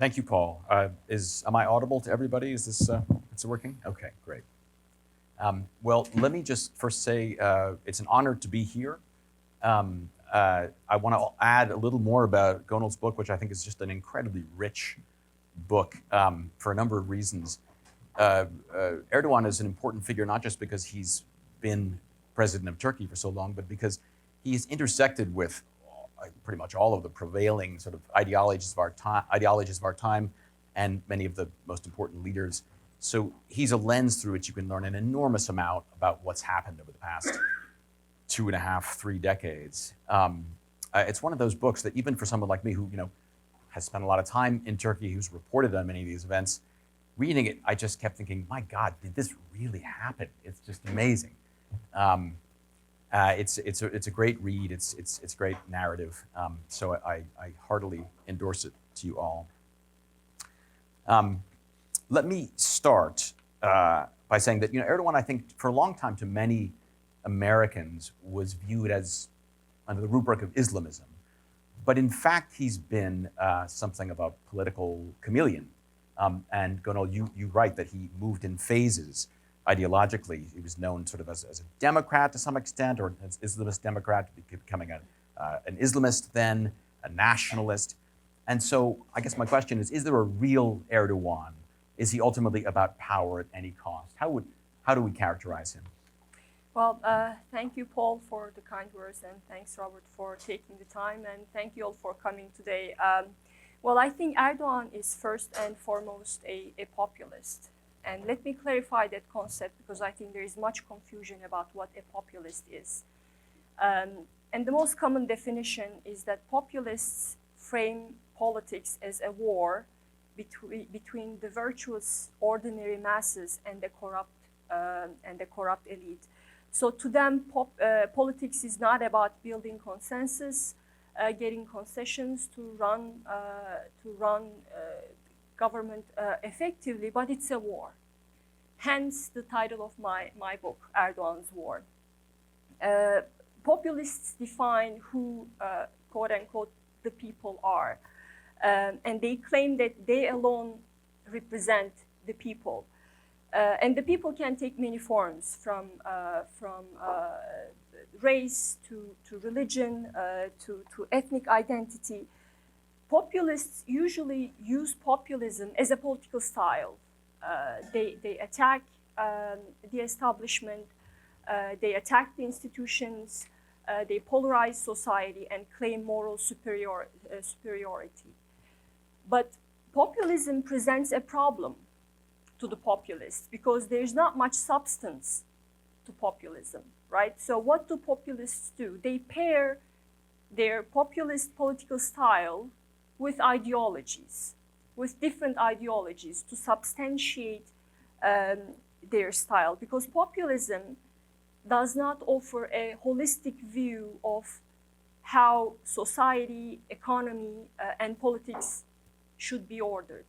Thank you, Paul. Am I audible to everybody? Is this working? Okay, great. Well, let me just first say it's an honor to be here. I want to add a little more about Gönül's book, which I think is just an incredibly rich book for a number of reasons. Erdogan is an important figure, not just because he's been president of Turkey for so long, but because he's intersected with pretty much all of the prevailing sort of ideologies of our time, and many of the most important leaders. So he's a lens through which you can learn an enormous amount about what's happened over the past 2.5, 3 decades. It's one of those books that even for someone like me who has spent a lot of time in Turkey, who's reported on many of these events, reading it, I just kept thinking, my God, did this really happen? It's just amazing. It's a great read. It's great narrative. So I heartily endorse it to you all. Let me start by saying that Erdogan, I think, for a long time, to many Americans, was viewed as under the rubric of Islamism, but in fact, he's been something of a political chameleon. And Gönül, you write that he moved in phases. Ideologically, he was known sort of as a Democrat to some extent, or as Islamist Democrat, becoming an Islamist then, a nationalist. And so I guess my question is there a real Erdogan? Is he ultimately about power at any cost? How do we characterize him? Well, thank you, Paul, for the kind words, and thanks, Robert, for taking the time, and thank you all for coming today. Well, I think Erdogan is first and foremost a populist. And let me clarify that concept, because I think there is much confusion about what a populist is. And the most common definition is that populists frame politics as a war between the virtuous ordinary masses and the corrupt elite. So to them, politics is not about building consensus, getting concessions to run government effectively, but it's a war. Hence the title of my book, Erdogan's War. Populists define who, quote unquote, the people are. And they claim that they alone represent the people. And the people can take many forms, from race to religion to ethnic identity. Populists usually use populism as a political style. They attack the establishment, they attack the institutions, they polarize society and claim moral superiority. But populism presents a problem to the populists because there's not much substance to populism, right? So what do populists do? They pair their populist political style with ideologies, with different ideologies to substantiate their style, because populism does not offer a holistic view of how society, economy, and politics should be ordered.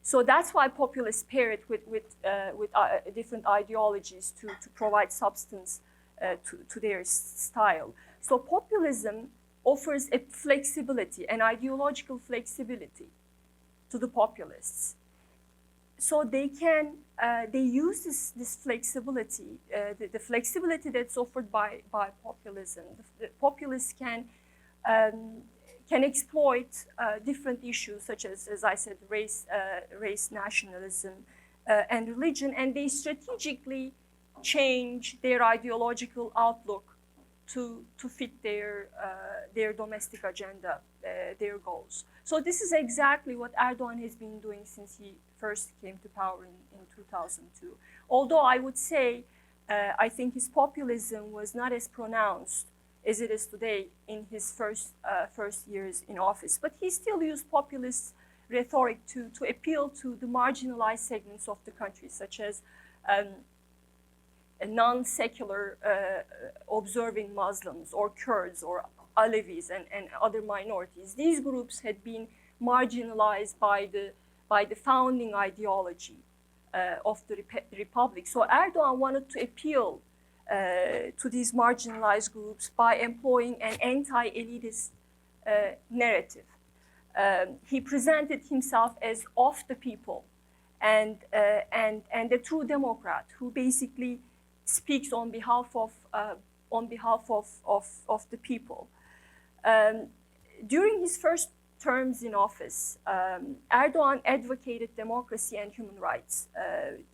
So that's why populists pair it with different ideologies to provide substance to their style. So populism offers a flexibility, an ideological flexibility to the populists. So they use this flexibility, the flexibility that's offered by populism. The populists can exploit different issues such as I said, race, nationalism, and religion, and they strategically change their ideological outlook to fit their domestic agenda, their goals. So this is exactly what Erdogan has been doing since he first came to power in 2002. Although I would say, I think his populism was not as pronounced as it is today in his first years in office. But he still used populist rhetoric to appeal to the marginalized segments of the country, such as non-secular observing Muslims or Kurds or Alevis and other minorities. These groups had been marginalized by the founding ideology of the republic. So Erdogan wanted to appeal to these marginalized groups by employing an anti-elitist narrative. He presented himself as of the people and a true democrat who basically speaks on behalf of the people. During his first terms in office, Erdogan advocated democracy and human rights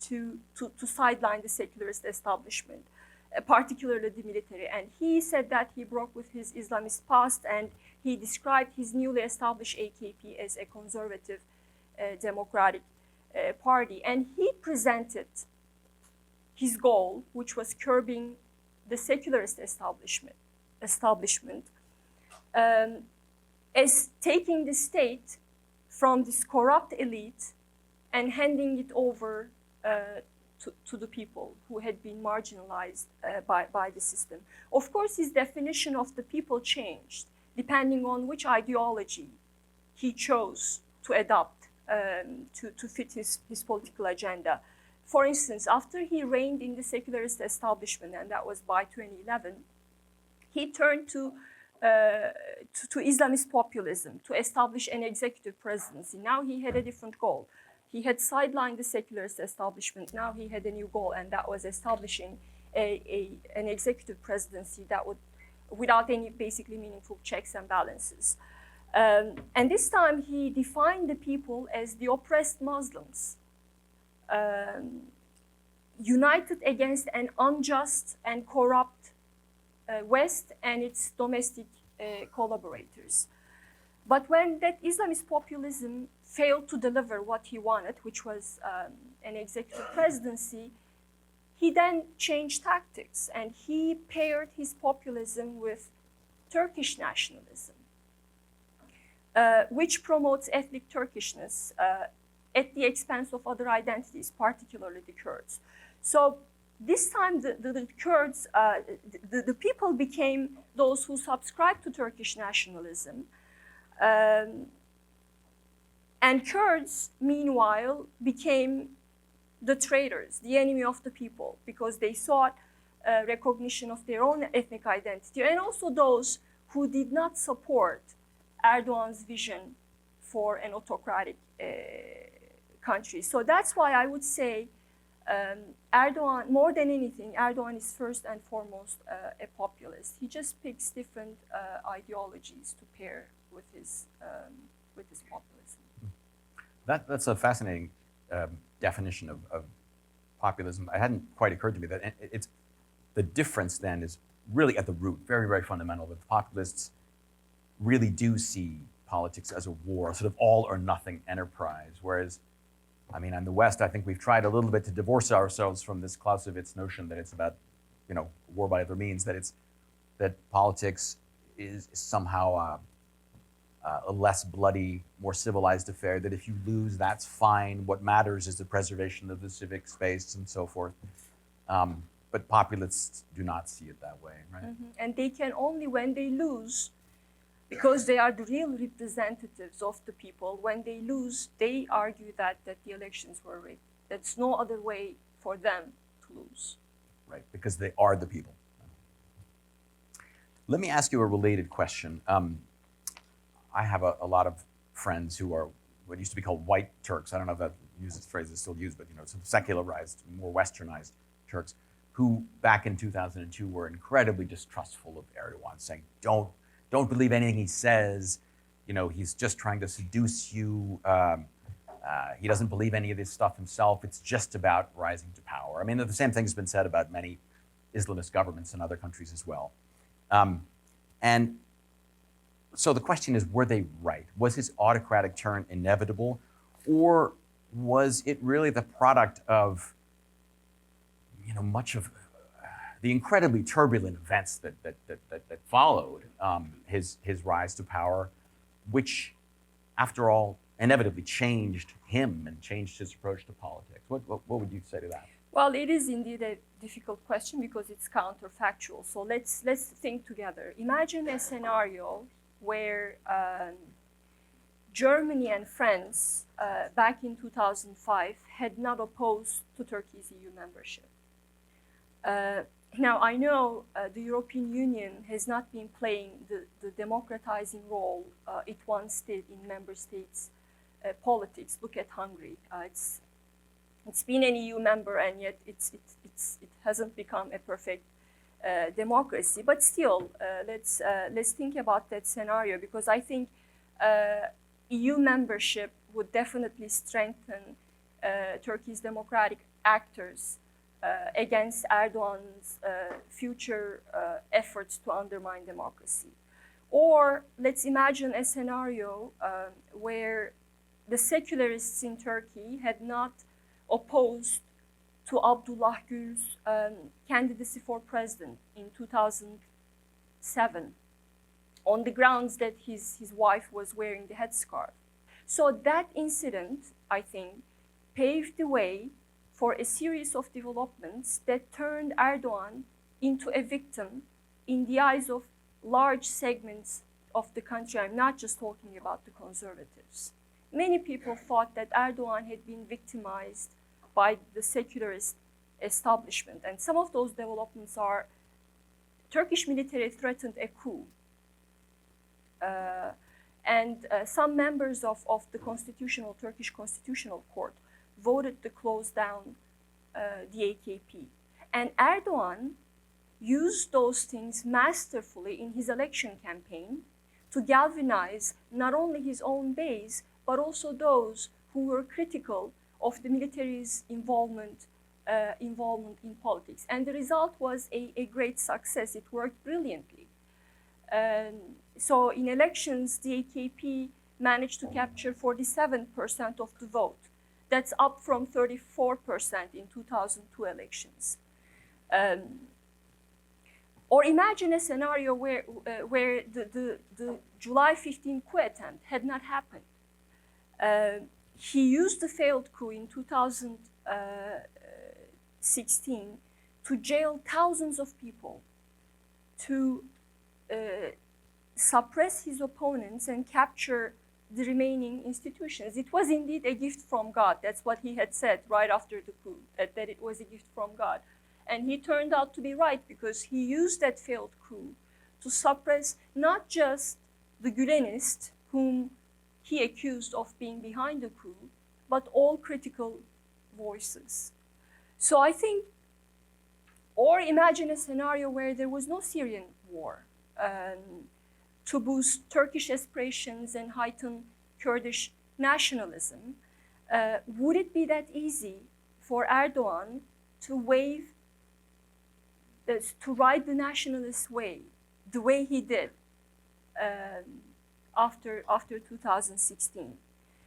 to sideline the secularist establishment, particularly the military. And he said that he broke with his Islamist past, and he described his newly established AKP as a conservative democratic party. And he presented his goal, which was curbing the secularist establishment, as taking the state from this corrupt elite and handing it over to the people who had been marginalized by the system. Of course, his definition of the people changed depending on which ideology he chose to adopt to fit his political agenda. For instance, after he reigned in the secularist establishment, and that was by 2011, he turned to Islamist populism to establish an executive presidency. Now he had a different goal. He had sidelined the secularist establishment. Now he had a new goal, and that was establishing an executive presidency that would, without any basically meaningful checks and balances. And this time he defined the people as the oppressed Muslims, united against an unjust and corrupt West and its domestic collaborators. But when that Islamist populism failed to deliver what he wanted, which was an executive presidency, he then changed tactics and he paired his populism with Turkish nationalism, which promotes ethnic Turkishness at the expense of other identities, particularly the Kurds. So this time the Kurds, the people became those who subscribed to Turkish nationalism. And Kurds, meanwhile, became the traitors, the enemy of the people, because they sought recognition of their own ethnic identity, and also those who did not support Erdogan's vision for an autocratic country. So that's why I would say Erdogan, more than anything, Erdogan is first and foremost a populist. He just picks different ideologies to pair with his populism. That's a fascinating definition of populism. It hadn't quite occurred to me that it's the difference then is really at the root, very, very fundamental, that the populists really do see politics as a war, sort of all or nothing enterprise, whereas I mean, in the West, I think we've tried a little bit to divorce ourselves from this Clausewitz notion that it's about, war by other means, that politics is somehow a less bloody, more civilized affair, that if you lose, that's fine. What matters is the preservation of the civic space and so forth. But populists do not see it that way, right? Mm-hmm. And they can only, when they lose, because they are the real representatives of the people, when they lose, they argue that the elections were rigged. That's no other way for them to lose. Right, because they are the people. Let me ask you a related question. I have a lot of friends who are what used to be called white Turks. I don't know if that phrase is still used, but some secularized, more westernized Turks, who back in 2002 were incredibly distrustful of Erdogan, saying, don't believe anything he says. He's just trying to seduce you. He doesn't believe any of this stuff himself. It's just about rising to power. I mean, the same thing has been said about many Islamist governments in other countries as well. And so the question is, were they right? Was his autocratic turn inevitable? Or was it really the product of, much of the incredibly turbulent events that followed his rise to power, which, after all, inevitably changed him and changed his approach to politics? What would you say to that? Well, it is indeed a difficult question because it's counterfactual. So let's think together. Imagine a scenario where Germany and France, back in 2005, had not opposed to Turkey's EU membership. Now, I know the European Union has not been playing the democratizing role it once did in member states' politics. Look at Hungary. It's been an EU member, and yet it hasn't become a perfect democracy. But still, let's think about that scenario, because I think EU membership would definitely strengthen Turkey's democratic actors against Erdogan's future efforts to undermine democracy. Or let's imagine a scenario where the secularists in Turkey had not opposed to Abdullah Gül's candidacy for president in 2007 on the grounds that his wife was wearing the headscarf. So that incident, I think, paved the way for a series of developments that turned Erdogan into a victim in the eyes of large segments of the country. I'm not just talking about the conservatives. Many people thought that Erdogan had been victimized by the secularist establishment. And some of those developments are Turkish military threatened a coup. Some members of the Turkish Constitutional Court voted to close down the AKP. And Erdogan used those things masterfully in his election campaign to galvanize not only his own base, but also those who were critical of the military's involvement in politics. And the result was a great success. It worked brilliantly. So in elections, the AKP managed to capture 47% of the vote. That's up from 34% in 2002 elections. Or imagine a scenario where the July 15 coup attempt had not happened. He used the failed coup in 2016 to jail thousands of people, to suppress his opponents and capture the remaining institutions. It was indeed a gift from God. That's what he had said right after the coup, that it was a gift from God. And he turned out to be right, because he used that failed coup to suppress not just the Gülenists, whom he accused of being behind the coup, but all critical voices. So I think, or imagine a scenario where there was no Syrian war to boost Turkish aspirations and heighten Kurdish nationalism. Would it be that easy for Erdogan to ride the nationalist wave the way he did after 2016?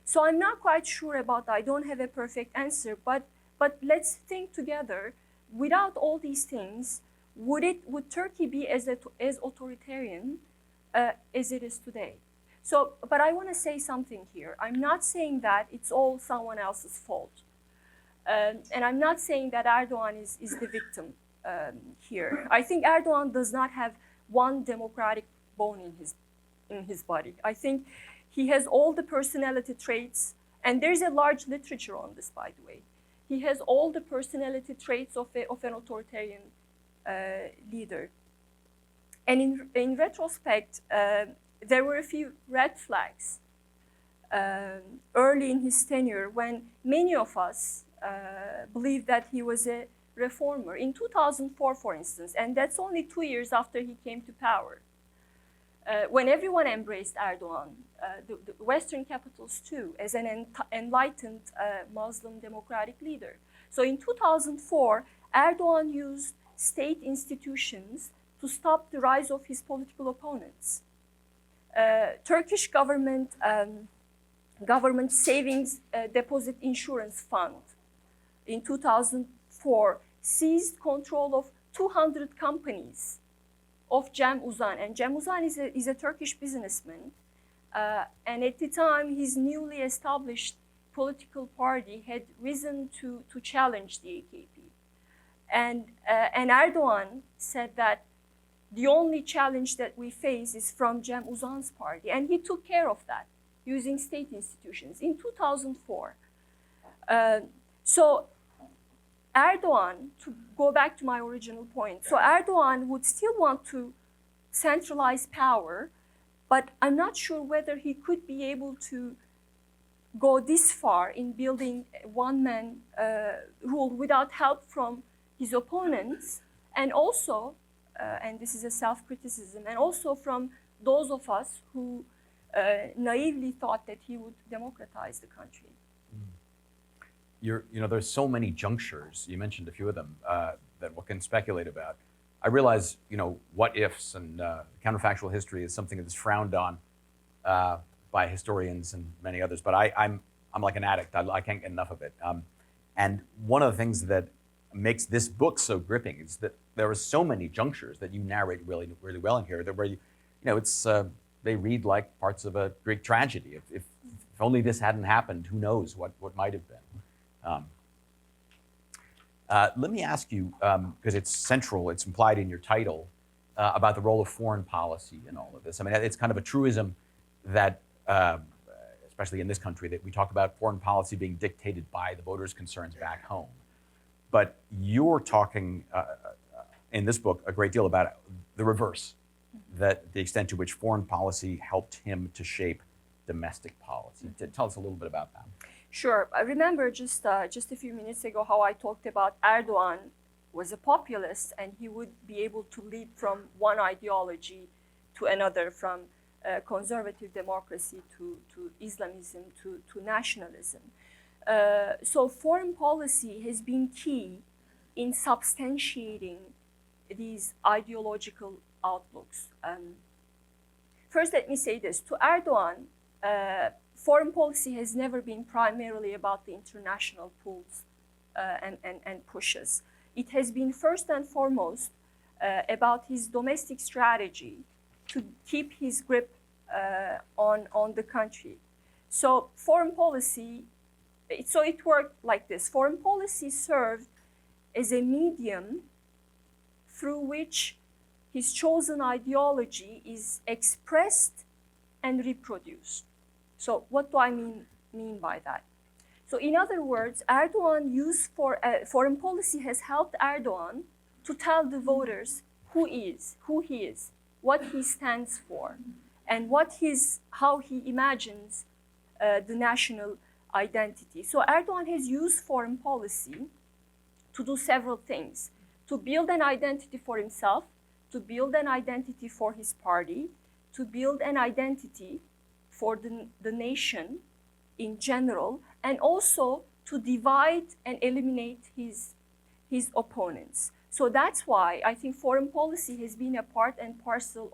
So I'm not quite sure about that. I don't have a perfect answer, but let's think together. Without all these things, would Turkey be as authoritarian as it is today? So, but I want to say something here. I'm not saying that it's all someone else's fault. And I'm not saying that Erdogan is the victim here. I think Erdogan does not have one democratic bone in his body. I think he has all the personality traits, and there's a large literature on this, by the way. He has all the personality traits of an authoritarian leader. And in retrospect, there were a few red flags early in his tenure when many of us believed that he was a reformer. In 2004, for instance, and that's only 2 years after he came to power, when everyone embraced Erdogan, the Western capitals too, as an enlightened Muslim democratic leader. So in 2004, Erdogan used state institutions to stop the rise of his political opponents. Turkish government savings deposit insurance fund in 2004 seized control of 200 companies of Cem Uzan. And Cem Uzan is a Turkish businessman. And at the time, his newly established political party had risen to challenge the AKP. And Erdogan said that the only challenge that we face is from Cem Uzan's party. And he took care of that using state institutions in 2004. So Erdoğan, to go back to my original point, so Erdoğan would still want to centralize power, but I'm not sure whether he could be able to go this far in building one-man rule without help from his opponents, and also, and this is a self-criticism, and also from those of us who naively thought that he would democratize the country. There's so many junctures. You mentioned a few of them that one can speculate about. I realize, what ifs and counterfactual history is something that's frowned on by historians and many others. But I'm like an addict. I can't get enough of it. And one of the things that makes this book so gripping is that there are so many junctures that you narrate really, really well in here. That where it's they read like parts of a Greek tragedy. If only this hadn't happened, who knows what might have been. Let me ask you, because it's central, it's implied in your title, about the role of foreign policy in all of this. I mean, it's kind of a truism that, especially in this country, that we talk about foreign policy being dictated by the voters' concerns back home. But you're talking in this book a great deal about the reverse, that the extent to which foreign policy helped him to shape domestic policy. Tell us a little bit about that. Sure. I remember just a few minutes ago how I talked about Erdoğan was a populist and he would be able to leap from one ideology to another, from conservative democracy to Islamism to nationalism. So foreign policy has been key in substantiating these ideological outlooks. First, let me say this. To Erdoğan, foreign policy has never been primarily about the international pulls and pushes. It has been first and foremost about his domestic strategy to keep his grip on the country. So foreign policy, it worked like this. Foreign policy served as a medium through which his chosen ideology is expressed and reproduced. So what do I mean by that? So in other words, Erdoğan foreign policy has helped Erdoğan to tell the voters who he is, what he stands for, and how he imagines the national identity. So Erdoğan has used foreign policy to do several things: to build an identity for himself, to build an identity for his party, to build an identity for the nation in general, and also to divide and eliminate his opponents. So that's why I think foreign policy has been a part and parcel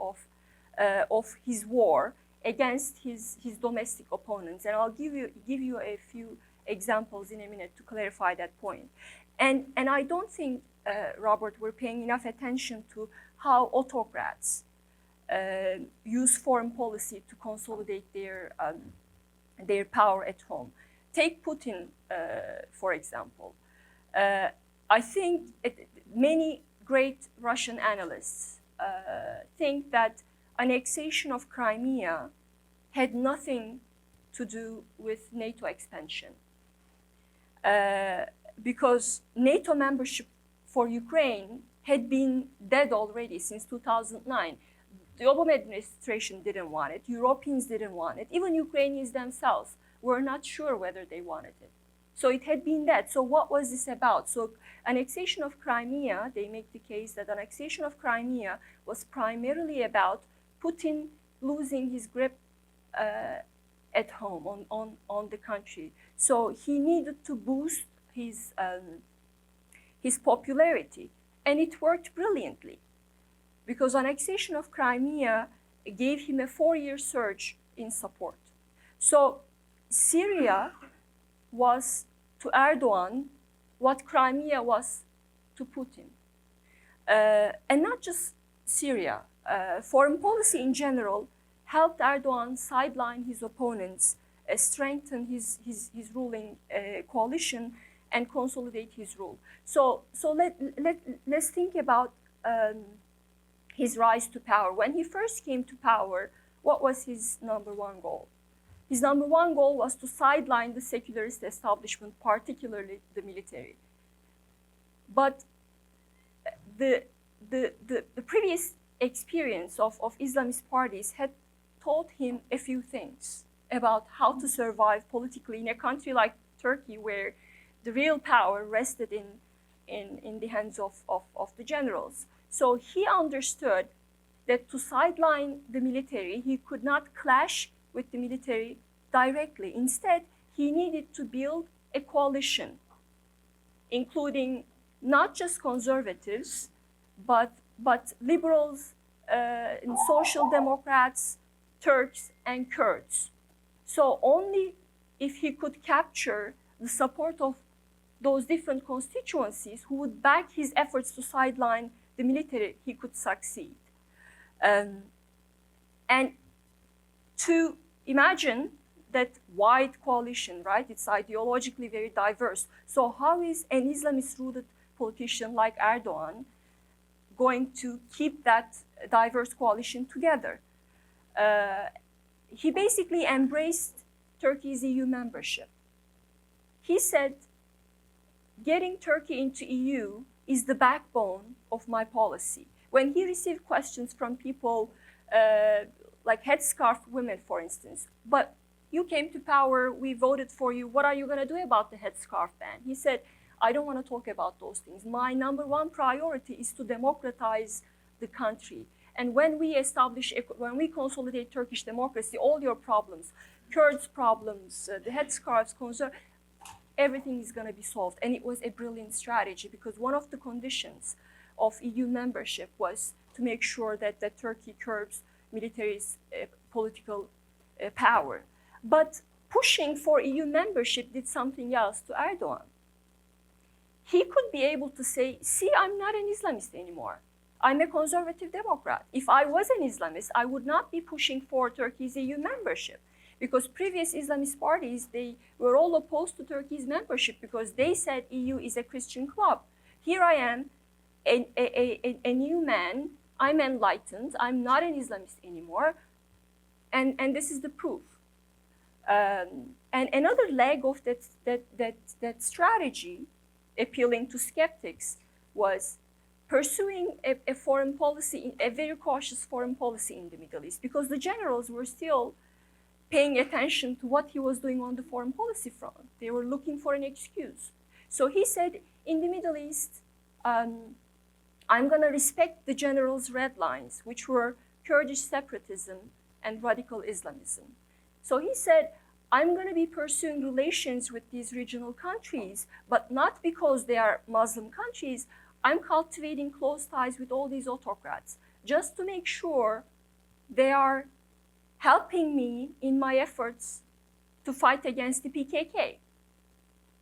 of his war against his domestic opponents. And I'll give you a few examples in a minute to clarify that point. And I don't think, Robert, we're paying enough attention to how autocrats use foreign policy to consolidate their power at home. Take Putin, for example. I think many great Russian analysts think that annexation of Crimea had nothing to do with NATO expansion. Because NATO membership for Ukraine had been dead already since 2009. The Obama administration didn't want it. Europeans didn't want it. Even Ukrainians themselves were not sure whether they wanted it. So it had been dead. So what was this about? So annexation of Crimea, they make the case that annexation of Crimea was primarily about Putin losing his grip at home on the country. So he needed to boost his popularity. And it worked brilliantly, because annexation of Crimea gave him a 4-year surge in support. So Syria was to Erdoğan what Crimea was to Putin. And not just Syria. Foreign policy in general helped Erdoğan sideline his opponents, strengthen his ruling coalition, and consolidate his rule. So let's think about his rise to power. When he first came to power, what was his number one goal? His number one goal was to sideline the secularist establishment, particularly the military. But the previous experience of Islamist parties had taught him a few things about how to survive politically in a country like Turkey, where the real power rested in the hands of the generals. So he understood that to sideline the military, he could not clash with the military directly. Instead, he needed to build a coalition, including not just conservatives, but liberals, and social democrats, Turks, and Kurds. So only if he could capture the support of those different constituencies who would back his efforts to sideline the military, he could succeed. And to imagine that wide coalition, right? It's ideologically very diverse. So how is an Islamist-rooted politician like Erdogan going to keep that diverse coalition together? He basically embraced Turkey's EU membership. He said, getting Turkey into EU is the backbone of my policy. When he received questions from people like headscarf women, for instance, but you came to power, we voted for you, what are you going to do about the headscarf ban? He said, I don't want to talk about those things. My number one priority is to democratize the country. And when we consolidate Turkish democracy, all your problems, Kurds problems, the headscarves, everything is going to be solved. And it was a brilliant strategy, because one of the conditions of EU membership was to make sure that Turkey curbs military political power. But pushing for EU membership did something else to Erdogan. He could be able to say, see, I'm not an Islamist anymore. I'm a conservative Democrat. If I was an Islamist, I would not be pushing for Turkey's EU membership, because previous Islamist parties, they were all opposed to Turkey's membership because they said EU is a Christian club. Here I am, a new man, I'm enlightened, I'm not an Islamist anymore, and this is the proof. And another leg of that strategy, appealing to skeptics, was pursuing a foreign policy, a very cautious foreign policy in the Middle East, because the generals were still paying attention to what he was doing on the foreign policy front. They were looking for an excuse. So he said, in the Middle East, I'm going to respect the generals' red lines, which were Kurdish separatism and radical Islamism. So he said, I'm going to be pursuing relations with these regional countries, but not because they are Muslim countries. I'm cultivating close ties with all these autocrats, just to make sure they are helping me in my efforts to fight against the PKK.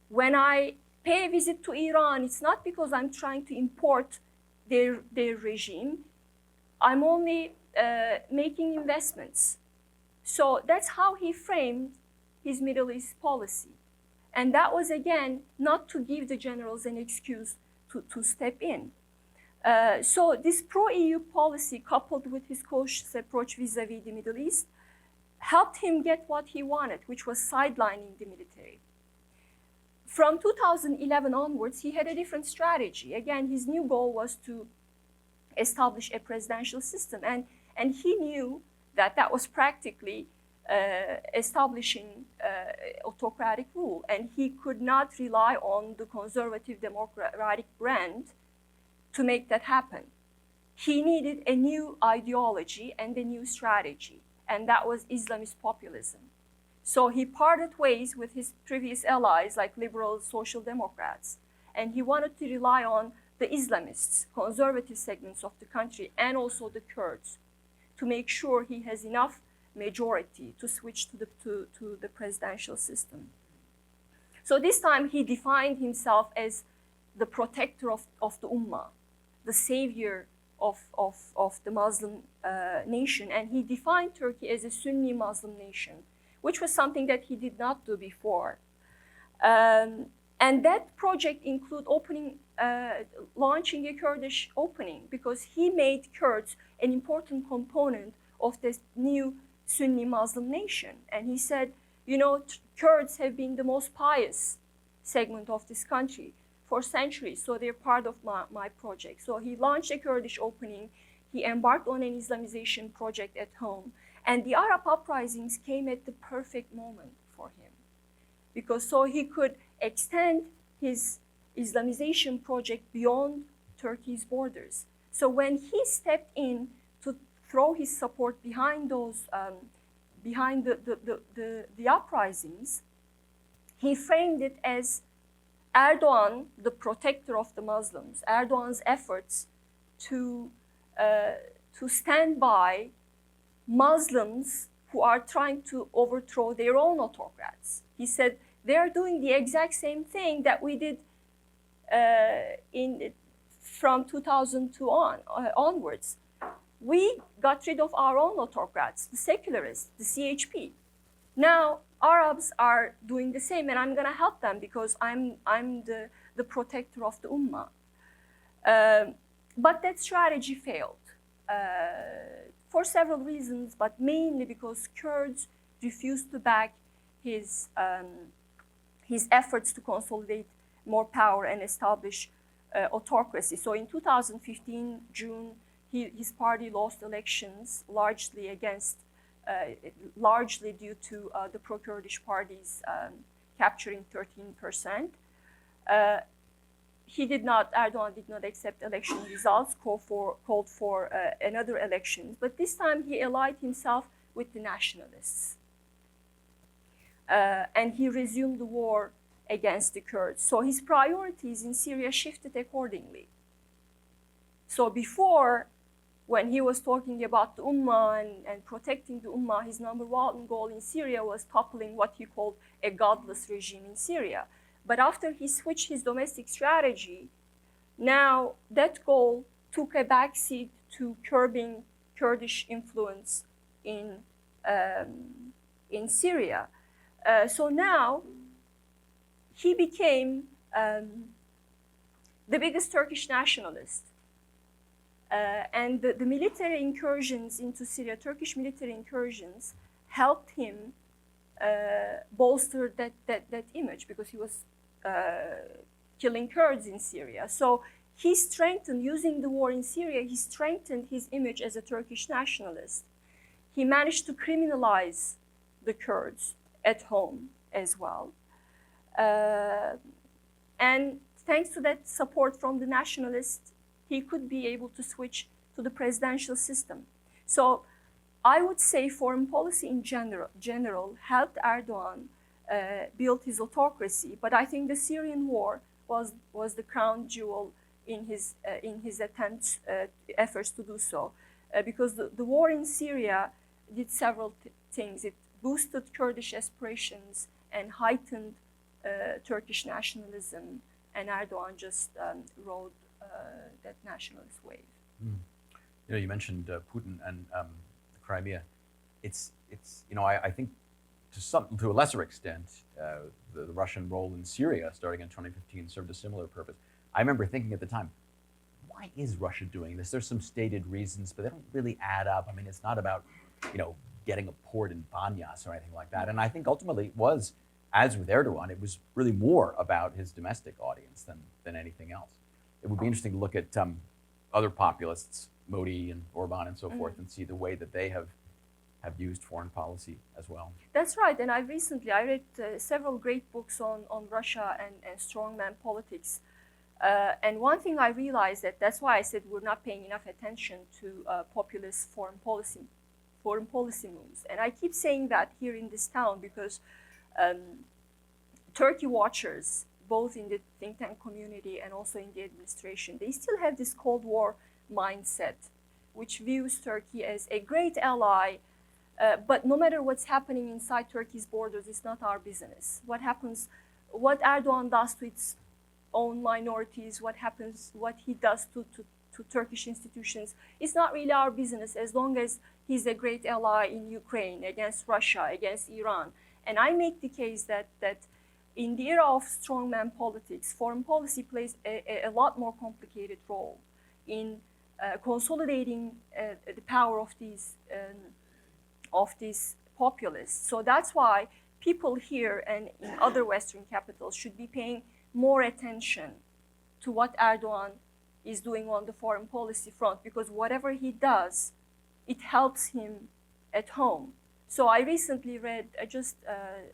When I pay a visit to Iran, it's not because I'm trying to import their regime. I'm only making investments. So that's how he framed his Middle East policy. And that was, again, not to give the generals an excuse to step in. So this pro-EU policy, coupled with his cautious approach vis-a-vis the Middle East, helped him get what he wanted, which was sidelining the military. From 2011 onwards, he had a different strategy. Again, his new goal was to establish a presidential system. And he knew that that was practically establishing autocratic rule. And he could not rely on the conservative democratic brand to make that happen. He needed a new ideology and a new strategy, and that was Islamist populism. So he parted ways with his previous allies like liberals, social democrats, and he wanted to rely on the Islamists, conservative segments of the country, and also the Kurds, to make sure he has enough majority to switch to the presidential system. So this time he defined himself as the protector of the Ummah, the savior of the Muslim nation, and he defined Turkey as a Sunni Muslim nation, which was something that he did not do before. And that project included launching a Kurdish opening, because he made Kurds an important component of this new Sunni Muslim nation. And he said, you know, Kurds have been the most pious segment of this country. for centuries, so they're part of my project. So he launched a Kurdish opening. He embarked on an Islamization project at home. And the Arab uprisings came at the perfect moment for him, because so he could extend his Islamization project beyond Turkey's borders. So when he stepped in to throw his support behind those, behind the uprisings, he framed it as Erdoğan, the protector of the Muslims, Erdoğan's efforts to stand by Muslims who are trying to overthrow their own autocrats. He said, they're doing the exact same thing that we did from 2002 onwards. We got rid of our own autocrats, the secularists, the CHP. Now Arabs are doing the same, and I'm going to help them because I'm the protector of the Ummah. But that strategy failed for several reasons, but mainly because Kurds refused to back his efforts to consolidate more power and establish autocracy. So in 2015, June, his party lost elections largely due to the pro-Kurdish parties capturing 13%. Erdoğan did not accept election results, called for another election, but this time he allied himself with the nationalists. And he resumed the war against the Kurds. So his priorities in Syria shifted accordingly. So before, when he was talking about the Ummah and protecting the Ummah, his number one goal in Syria was toppling what he called a godless regime in Syria. But after he switched his domestic strategy, now that goal took a backseat to curbing Kurdish influence in Syria. So now he became the biggest Turkish nationalist. And the military incursions into Syria, Turkish military incursions, helped him bolster that image, because he was killing Kurds in Syria. So he strengthened, using the war in Syria, he strengthened his image as a Turkish nationalist. He managed to criminalize the Kurds at home as well. And thanks to that support from the nationalists, he could be able to switch to the presidential system. So I would say foreign policy in general helped Erdoğan build his autocracy, but I think the Syrian war was the crown jewel in his efforts to do so, because the war in Syria did several things. It boosted Kurdish aspirations and heightened Turkish nationalism, and Erdoğan just rode that nationalist wave. Mm. You mentioned Putin and the Crimea. It's I think to a lesser extent the Russian role in Syria starting in 2015 served a similar purpose. I remember thinking at the time, why is Russia doing this? There's some stated reasons, but they don't really add up. I mean, it's not about getting a port in Banyas or anything like that. And I think ultimately it was, as with Erdogan, it was really more about his domestic audience than anything else. It would be interesting to look at other populists, Modi and Orban and so forth, and see the way that they have used foreign policy as well. That's right, and I read several great books on Russia and strongman politics. And one thing I realized, that's why I said we're not paying enough attention to populist foreign policy moves. And I keep saying that here in this town because Turkey watchers, both in the think tank community and also in the administration, they still have this Cold War mindset, which views Turkey as a great ally, but no matter what's happening inside Turkey's borders, it's not our business. What Erdogan does to its own minorities, what he does to Turkish institutions, it's not really our business as long as he's a great ally in Ukraine, against Russia, against Iran. And I make the case that in the era of strongman politics, foreign policy plays a lot more complicated role in consolidating the power of these populists. So that's why people here and in other Western capitals should be paying more attention to what Erdogan is doing on the foreign policy front, because whatever he does, it helps him at home. So I recently read,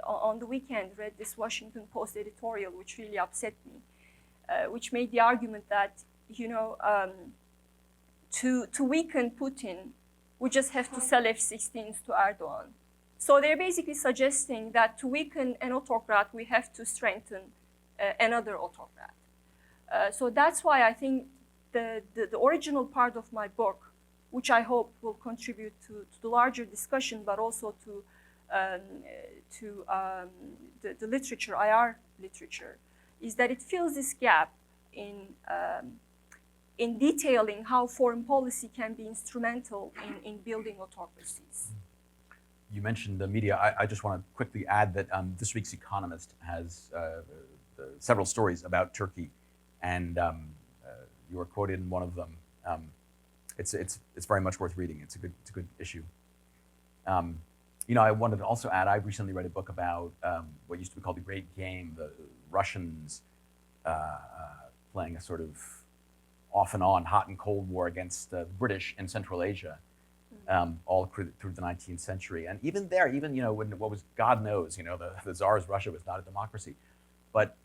on the weekend, read this Washington Post editorial, which really upset me, which made the argument that, to weaken Putin, we just have to sell F-16s to Erdogan. So they're basically suggesting that to weaken an autocrat, we have to strengthen another autocrat. So that's why I think the original part of my book, which I hope will contribute to the larger discussion, but also to the literature, IR literature, is that it fills this gap in detailing how foreign policy can be instrumental in building autocracies. You mentioned the media. I just want to quickly add that this week's Economist has several stories about Turkey, and you were quoted in one of them. It's very much worth reading. It's a good issue. I wanted to also add, I recently read a book about what used to be called the Great Game, the Russians playing a sort of off and on hot and cold war against the British in Central Asia, all through the 19th century. And even there, when what was, God knows, the Tsar's Russia was not a democracy, but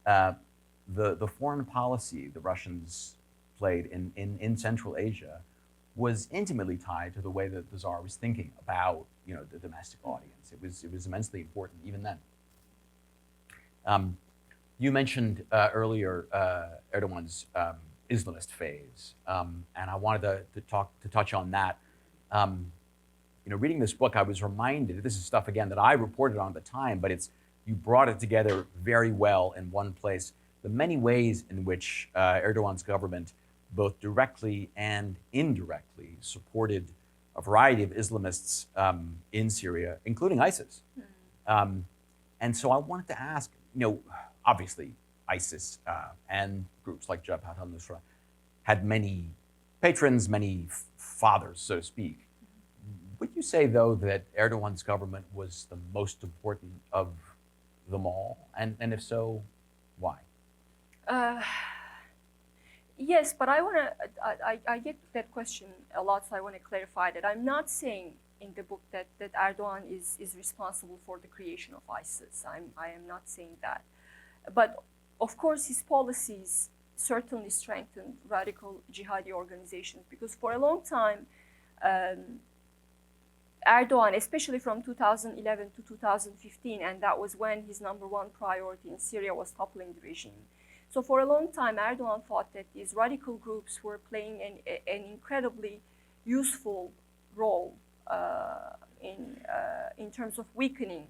the foreign policy the Russians played in Central Asia was intimately tied to the way that the Tsar was thinking about the domestic audience. It was immensely important even then. You mentioned earlier Erdogan's Islamist phase, and I wanted to touch on that. Reading this book, I was reminded, this is stuff again that I reported on at the time, but you brought it together very well in one place. The many ways in which Erdogan's government, both directly and indirectly, supported a variety of Islamists in Syria, including ISIS. And so I wanted to ask, obviously ISIS and groups like Jabhat al-Nusra had many patrons, many fathers, so to speak. Would you say, though, that Erdogan's government was the most important of them all? And if so, why? Yes, but I get that question a lot, so I want to clarify that. I'm not saying in the book that Erdogan is responsible for the creation of ISIS. I am not saying that. But of course, his policies certainly strengthened radical jihadi organizations, because for a long time, Erdogan, especially from 2011 to 2015, and that was when his number one priority in Syria was toppling the regime. So for a long time, Erdogan thought that these radical groups were playing an incredibly useful role in terms of weakening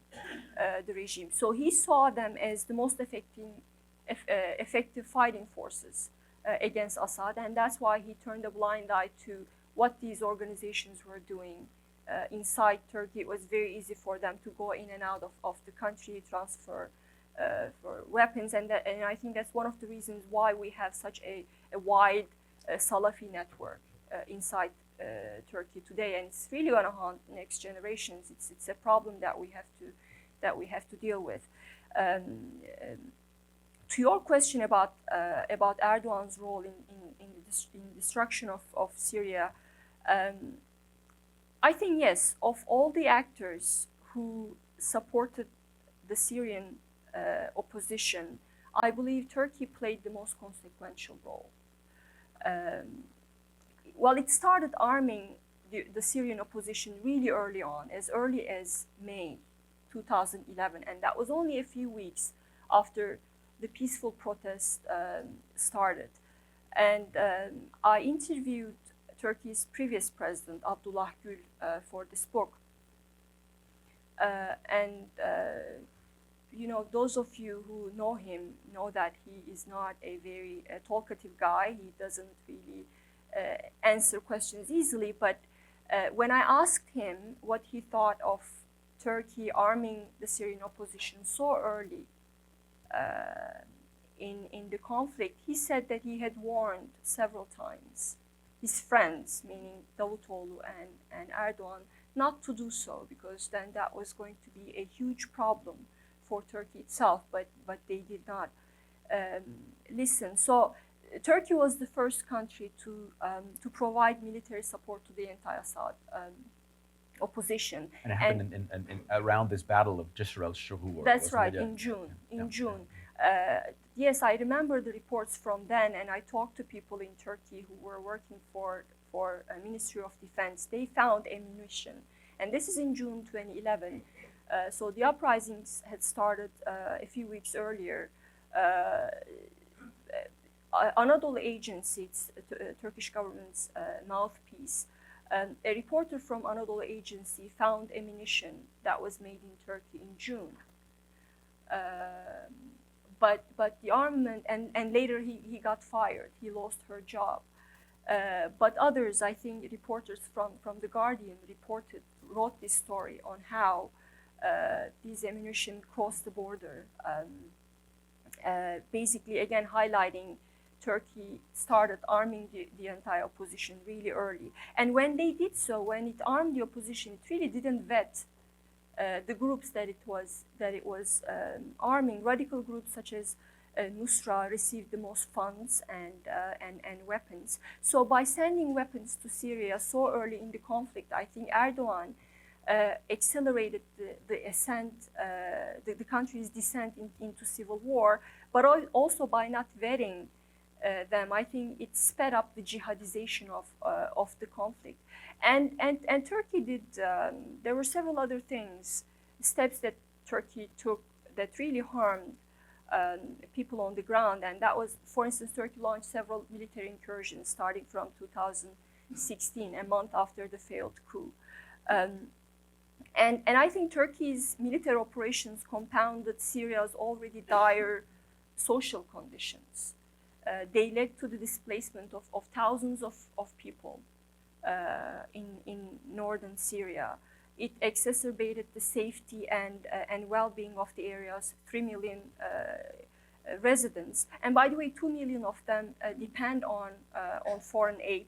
the regime. So he saw them as the most effective fighting forces against Assad, and that's why he turned a blind eye to what these organizations were doing inside Turkey. It was very easy for them to go in and out of the country, transfer for weapons, and I think that's one of the reasons why we have such a wide Salafi network inside Turkey today, and it's really going to haunt next generations. It's a problem that we have to deal with. To your question about Erdogan's role in the destruction of Syria, I think yes, of all the actors who supported the Syrian opposition, I believe Turkey played the most consequential role. Well, it started arming the Syrian opposition really early on, as early as May 2011, and that was only a few weeks after the peaceful protest started. And I interviewed Turkey's previous president, Abdullah Gül, for this book. Those of you who know him know that he is not a very talkative guy. He doesn't really answer questions easily. But when I asked him what he thought of Turkey arming the Syrian opposition so early in the conflict, he said that he had warned several times his friends, meaning Davutoğlu and Erdoğan, not to do so, because then that was going to be a huge problem for Turkey itself, but they did not. listen. So Turkey was the first country to provide military support to the anti-Assad opposition. And it happened in around this battle of Jisr al-Shuhur. That's right, Yeah. in June. Yeah. In June. Yes, I remember the reports from then, and I talked to people in Turkey who were working for Ministry of Defense. They found ammunition, and this is in June 2011. So the uprisings had started a few weeks earlier. Anadolu Agency, it's Turkish government's mouthpiece, a reporter from Anadolu Agency found ammunition that was made in Turkey in June. But the armament, and later he got fired. He lost her job. But others, I think reporters from The Guardian wrote this story on how these ammunition crossed the border. Basically, again, highlighting Turkey started arming the anti-opposition really early. And when they did so, when it armed the opposition, it really didn't vet the groups that it was arming. Radical groups such as Nusra received the most funds and weapons. So by sending weapons to Syria so early in the conflict, I think Erdogan accelerated the ascent, the country's descent into civil war, but also by not vetting them, I think it sped up the jihadization of the conflict. And Turkey did, there were several other steps that Turkey took that really harmed people on the ground. And that was, for instance, Turkey launched several military incursions starting from 2016, a month after the failed coup. And I think Turkey's military operations compounded Syria's already dire social conditions. They led to the displacement of thousands of people in northern Syria. It exacerbated the safety and well-being of the area's 3 million residents. And by the way, 2 million of them depend on foreign aid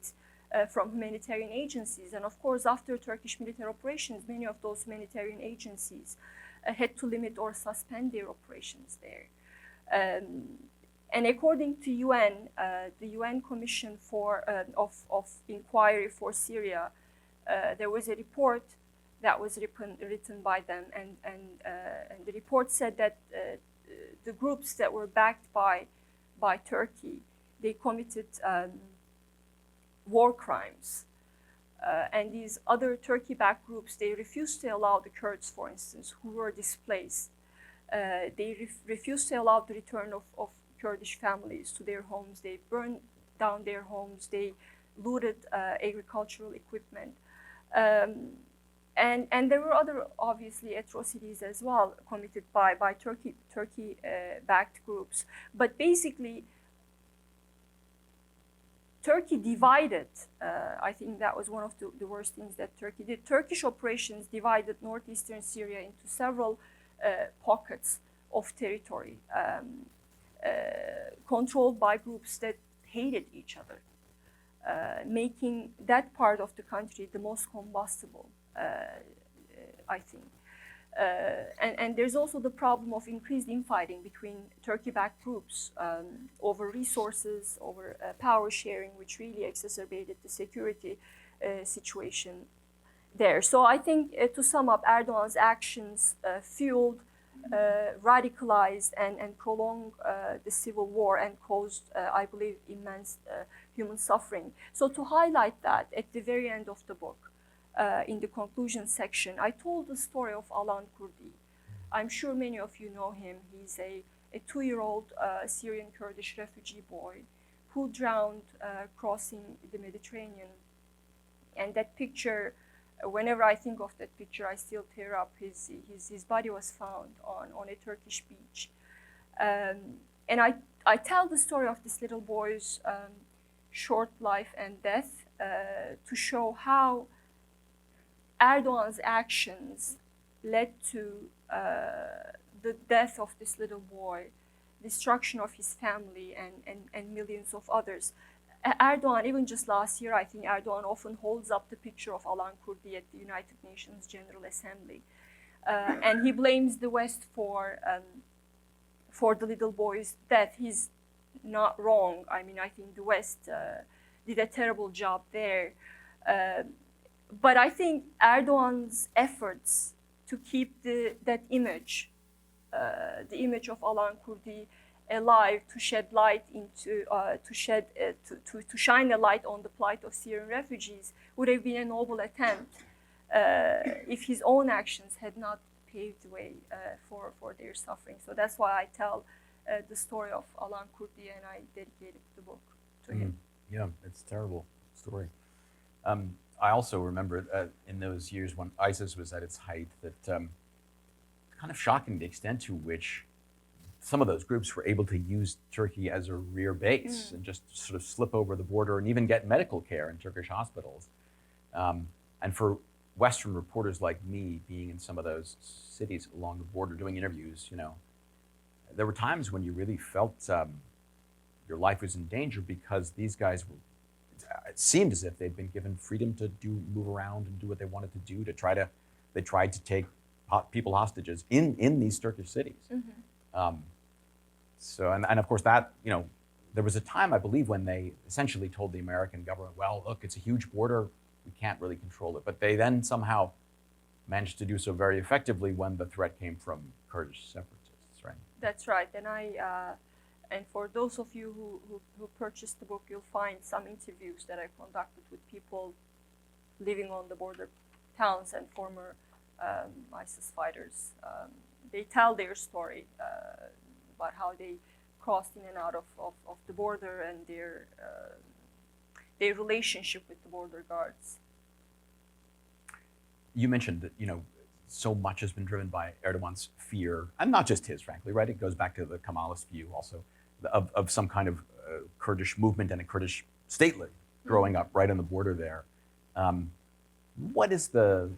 from humanitarian agencies. And of course, after Turkish military operations, many of those humanitarian agencies had to limit or suspend their operations there. And according to UN, the UN Commission of Inquiry for Syria, there was a report that was written by them, and the report said that the groups that were backed by Turkey, they committed war crimes. And these other Turkey-backed groups, they refused to allow the Kurds, for instance, who were displaced. They refused to allow the return of Kurdish families to their homes. They burned down their homes. They looted agricultural equipment. And there were other, obviously, atrocities as well committed by Turkey-backed groups. But basically, Turkey divided, I think that was one of the worst things that Turkey did. Turkish operations divided northeastern Syria into several pockets of territory controlled by groups that hated each other, making that part of the country the most combustible, I think. And there's also the problem of increased infighting between Turkey-backed groups over resources, over power sharing, which really exacerbated the security situation there. So I think, to sum up, Erdogan's actions fueled, radicalized, and prolonged the civil war and caused, I believe, immense human suffering. So to highlight that, at the very end of the book, in the conclusion section, I told the story of Alan Kurdi. I'm sure many of you know him. He's a 2-year-old Syrian Kurdish refugee boy who drowned crossing the Mediterranean. And that picture, whenever I think of that picture, I still tear up. His body was found on a Turkish beach. And I tell the story of this little boy's short life and death to show how Erdogan's actions led to the death of this little boy, destruction of his family, and millions of others. Erdogan, even just last year, I think Erdogan often holds up the picture of Alan Kurdi at the United Nations General Assembly. And he blames the West for the little boy's death. He's not wrong. I mean, I think the West did a terrible job there. But I think Erdogan's efforts to keep that image, the image of Alan Kurdi, alive, to shed light into, to shine a light on the plight of Syrian refugees, would have been a noble attempt if his own actions had not paved the way for their suffering. So that's why I tell the story of Alan Kurdi, and I dedicated the book to him. Yeah, it's a terrible story. I also remember in those years when ISIS was at its height that kind of shocking the extent to which some of those groups were able to use Turkey as a rear base and just sort of slip over the border and even get medical care in Turkish hospitals. And for Western reporters like me being in some of those cities along the border doing interviews, you know, there were times when you really felt your life was in danger because these guys were, it seemed as if they'd been given freedom to move around and do what they wanted to do, they tried to take people hostages in these Turkish cities. So, and of course that, you know, there was a time, I believe, when they essentially told the American government, well, look, it's a huge border, we can't really control it. But they then somehow managed to do so very effectively when the threat came from Kurdish separatists, right? That's right. And and for those of you who purchased the book, you'll find some interviews that I conducted with people living on the border towns and former ISIS fighters. They tell their story about how they crossed in and out of the border and their relationship with the border guards. You mentioned that, you know, so much has been driven by Erdogan's fear, and not just his, frankly, right? It goes back to the Kemalist view also of some kind of Kurdish movement and a Kurdish statelet growing up right on the border there. What is the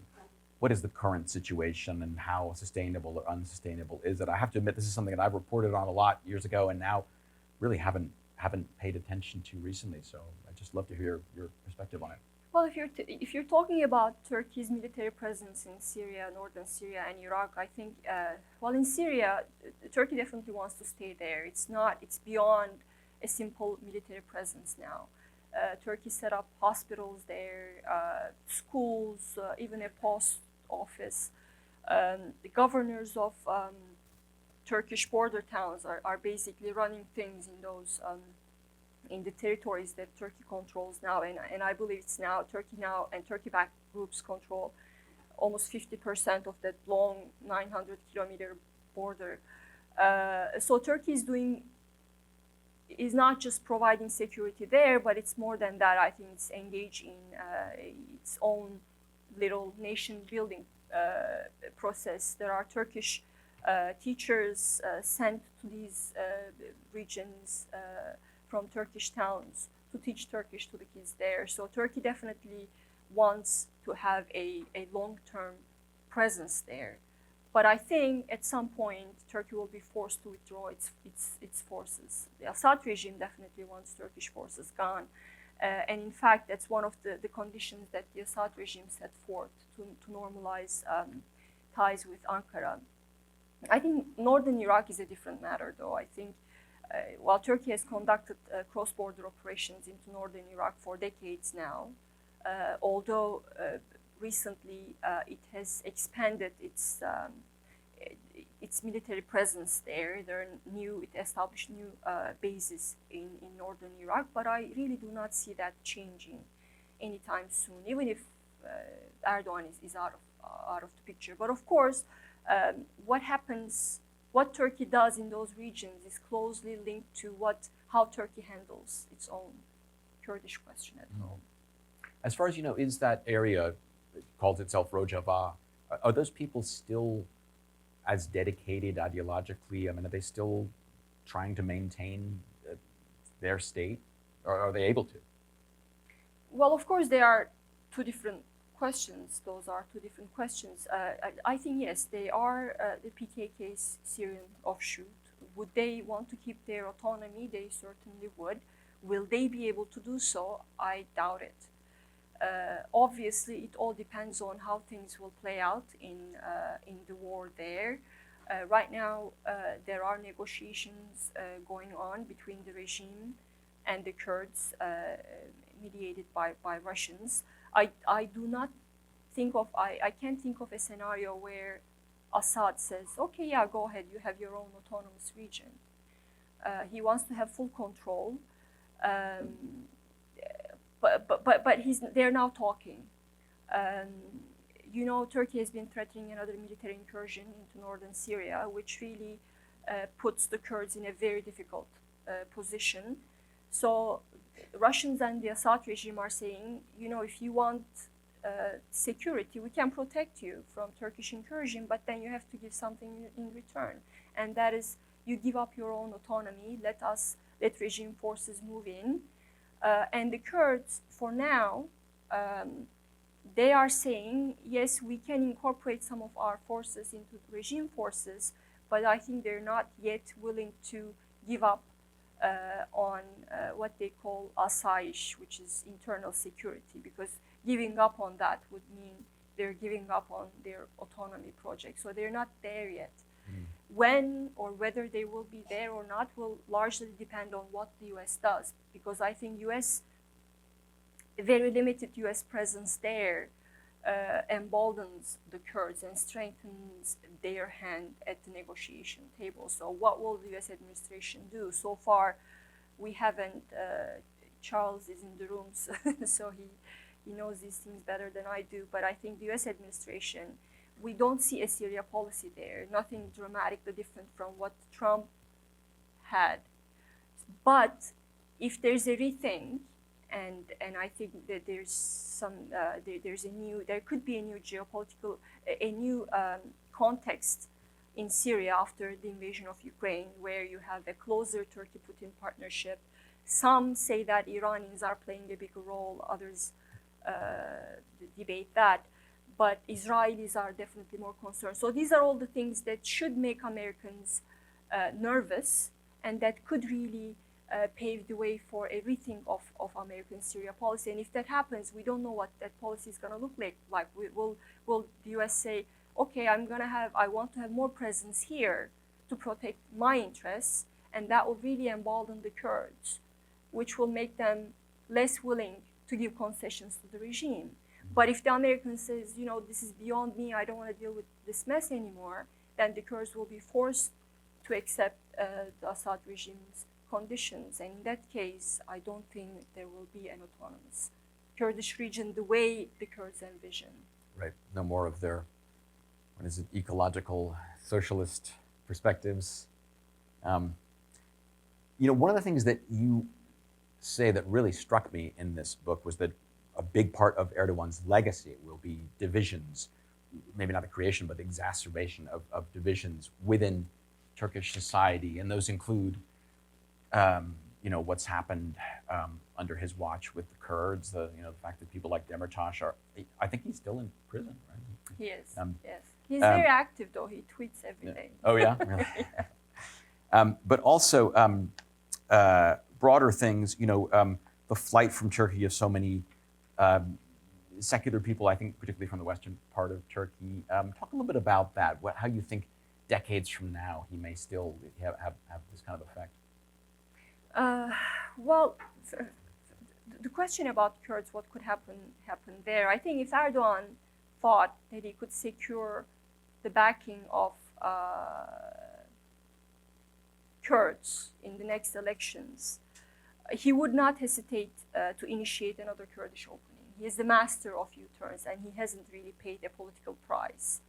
current situation and how sustainable or unsustainable is it? I have to admit, this is something that I've reported on a lot years ago and now really haven't paid attention to recently. So I'd just love to hear your perspective on it. Well, if you're talking about Turkey's military presence in Syria, northern Syria and Iraq, I think, well, in Syria, Turkey definitely wants to stay there. It's beyond a simple military presence now. Turkey set up hospitals there, schools, even a post office. The governors of Turkish border towns are basically running things in those in the territories that Turkey controls now, and I believe it's now Turkey now and Turkey-backed groups control almost 50% of that long 900-kilometer border. So Turkey is not just providing security there, but it's more than that. I think it's engaged in its own little nation-building process. There are Turkish teachers sent to these regions from Turkish towns to teach Turkish to the kids there. So Turkey definitely wants to have a long-term presence there. But I think at some point Turkey will be forced to withdraw its forces. The Assad regime definitely wants Turkish forces gone. And in fact, that's one of the conditions that the Assad regime set forth to normalize ties with Ankara. I think northern Iraq is a different matter, though. I think while Turkey has conducted cross-border operations into northern Iraq for decades now, although recently it has expanded its military presence there. It established new bases in northern Iraq, but I really do not see that changing anytime soon, even if Erdogan is out of the picture. But of course, what Turkey does in those regions is closely linked to how Turkey handles its own Kurdish question at home. As far as you know, is that area, it calls itself Rojava, are those people still as dedicated ideologically? I mean, are they still trying to maintain their state, or are they able to? Well, of course, there are two different questions. Those are two different questions. I think, yes, they are the PKK's Syrian offshoot. Would they want to keep their autonomy? They certainly would. Will they be able to do so? I doubt it. Obviously, it all depends on how things will play out in the war there. Right now, there are negotiations going on between the regime and the Kurds, mediated by Russians. I do not think of, I can't think of a scenario where Assad says, okay, yeah, go ahead, you have your own autonomous region. He wants to have full control, but they're now talking. You know, Turkey has been threatening another military incursion into northern Syria, which really puts the Kurds in a very difficult position. So Russians and the Assad regime are saying, you know, if you want security, we can protect you from Turkish incursion, but then you have to give something in return. And that is, you give up your own autonomy, let regime forces move in. And the Kurds, for now, they are saying, yes, we can incorporate some of our forces into the regime forces, but I think they're not yet willing to give up on what they call asayish, which is internal security, because giving up on that would mean they're giving up on their autonomy project. So they're not there yet. When or whether they will be there or not will largely depend on what the US does, because I think very limited US presence there emboldens the Kurds and strengthens their hand at the negotiation table. So what will the US administration do? So far, we haven't, Charles is in the room, so he knows these things better than I do, but I think the US administration, we don't see a Syria policy there, nothing dramatically different from what Trump had. But if there's a rethink, and I think that there's some, there could be a new geopolitical, a new context in Syria after the invasion of Ukraine, where you have a closer Turkey-Putin partnership. Some say that Iranians are playing a bigger role, others debate that, but Israelis are definitely more concerned. So these are all the things that should make Americans nervous, and that could really pave the way for a rethink of American Syria policy. And if that happens, we don't know what that policy is going to look like. Like, will the US say, okay, I want to have more presence here to protect my interests, and that will really embolden the Kurds, which will make them less willing to give concessions to the regime. But if the American says, you know, this is beyond me, I don't want to deal with this mess anymore, then the Kurds will be forced to accept the Assad regime's conditions. And in that case, I don't think there will be an autonomous Kurdish region the way the Kurds envision. Right. No more of their, what is it, ecological, socialist perspectives. You know, one of the things that you say that really struck me in this book was that a big part of Erdogan's legacy will be divisions, maybe not the creation, but the exacerbation of divisions within Turkish society. And those include, you know, what's happened under his watch with the Kurds, the fact that people like Demirtas are, I think he's still in prison, right? He is, yes. He's very active, though. He tweets every day. Oh, yeah? Really? Yeah. But also broader things, you know, the flight from Turkey of so many secular people, I think particularly from the western part of Turkey. Talk a little bit about that, how you think decades from now he may still have this kind of effect. Well, the question about Kurds, what could happen there, I think if Erdogan thought that he could secure the backing of Kurds in the next elections, he would not hesitate to initiate another Kurdish opening. He is the master of U-turns, and he hasn't really paid a political price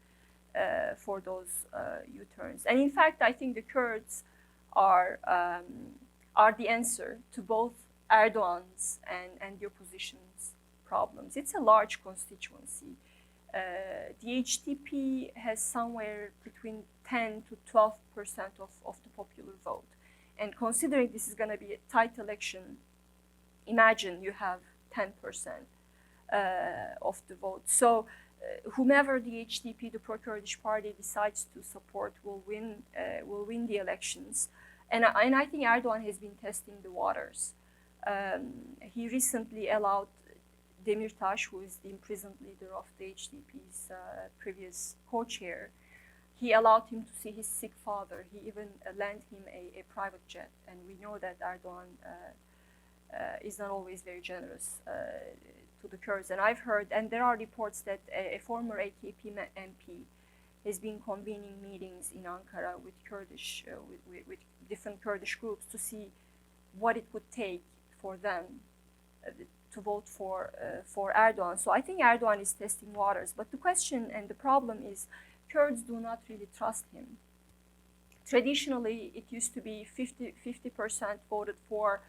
for those U-turns. And in fact, I think the Kurds are the answer to both Erdogan's and the opposition's problems. It's a large constituency. The HDP has somewhere between 10 to 12% of the popular vote. And considering this is going to be a tight election, imagine you have 10% of the vote. So whomever the HDP, the pro-Kurdish party, decides to support will win the elections. And I think Erdogan has been testing the waters. He recently allowed Demirtas, who is the imprisoned leader of the HDP's previous co-chair, He allowed him to see his sick father. He even lent him a private jet. And we know that Erdogan is not always very generous to the Kurds. And I've heard, and there are reports that a former AKP MP has been convening meetings in Ankara with Kurdish, with different Kurdish groups to see what it would take for them to vote for Erdogan. So I think Erdogan is testing waters. But the question and the problem is Kurds do not really trust him. Traditionally, it used to be 50% voted for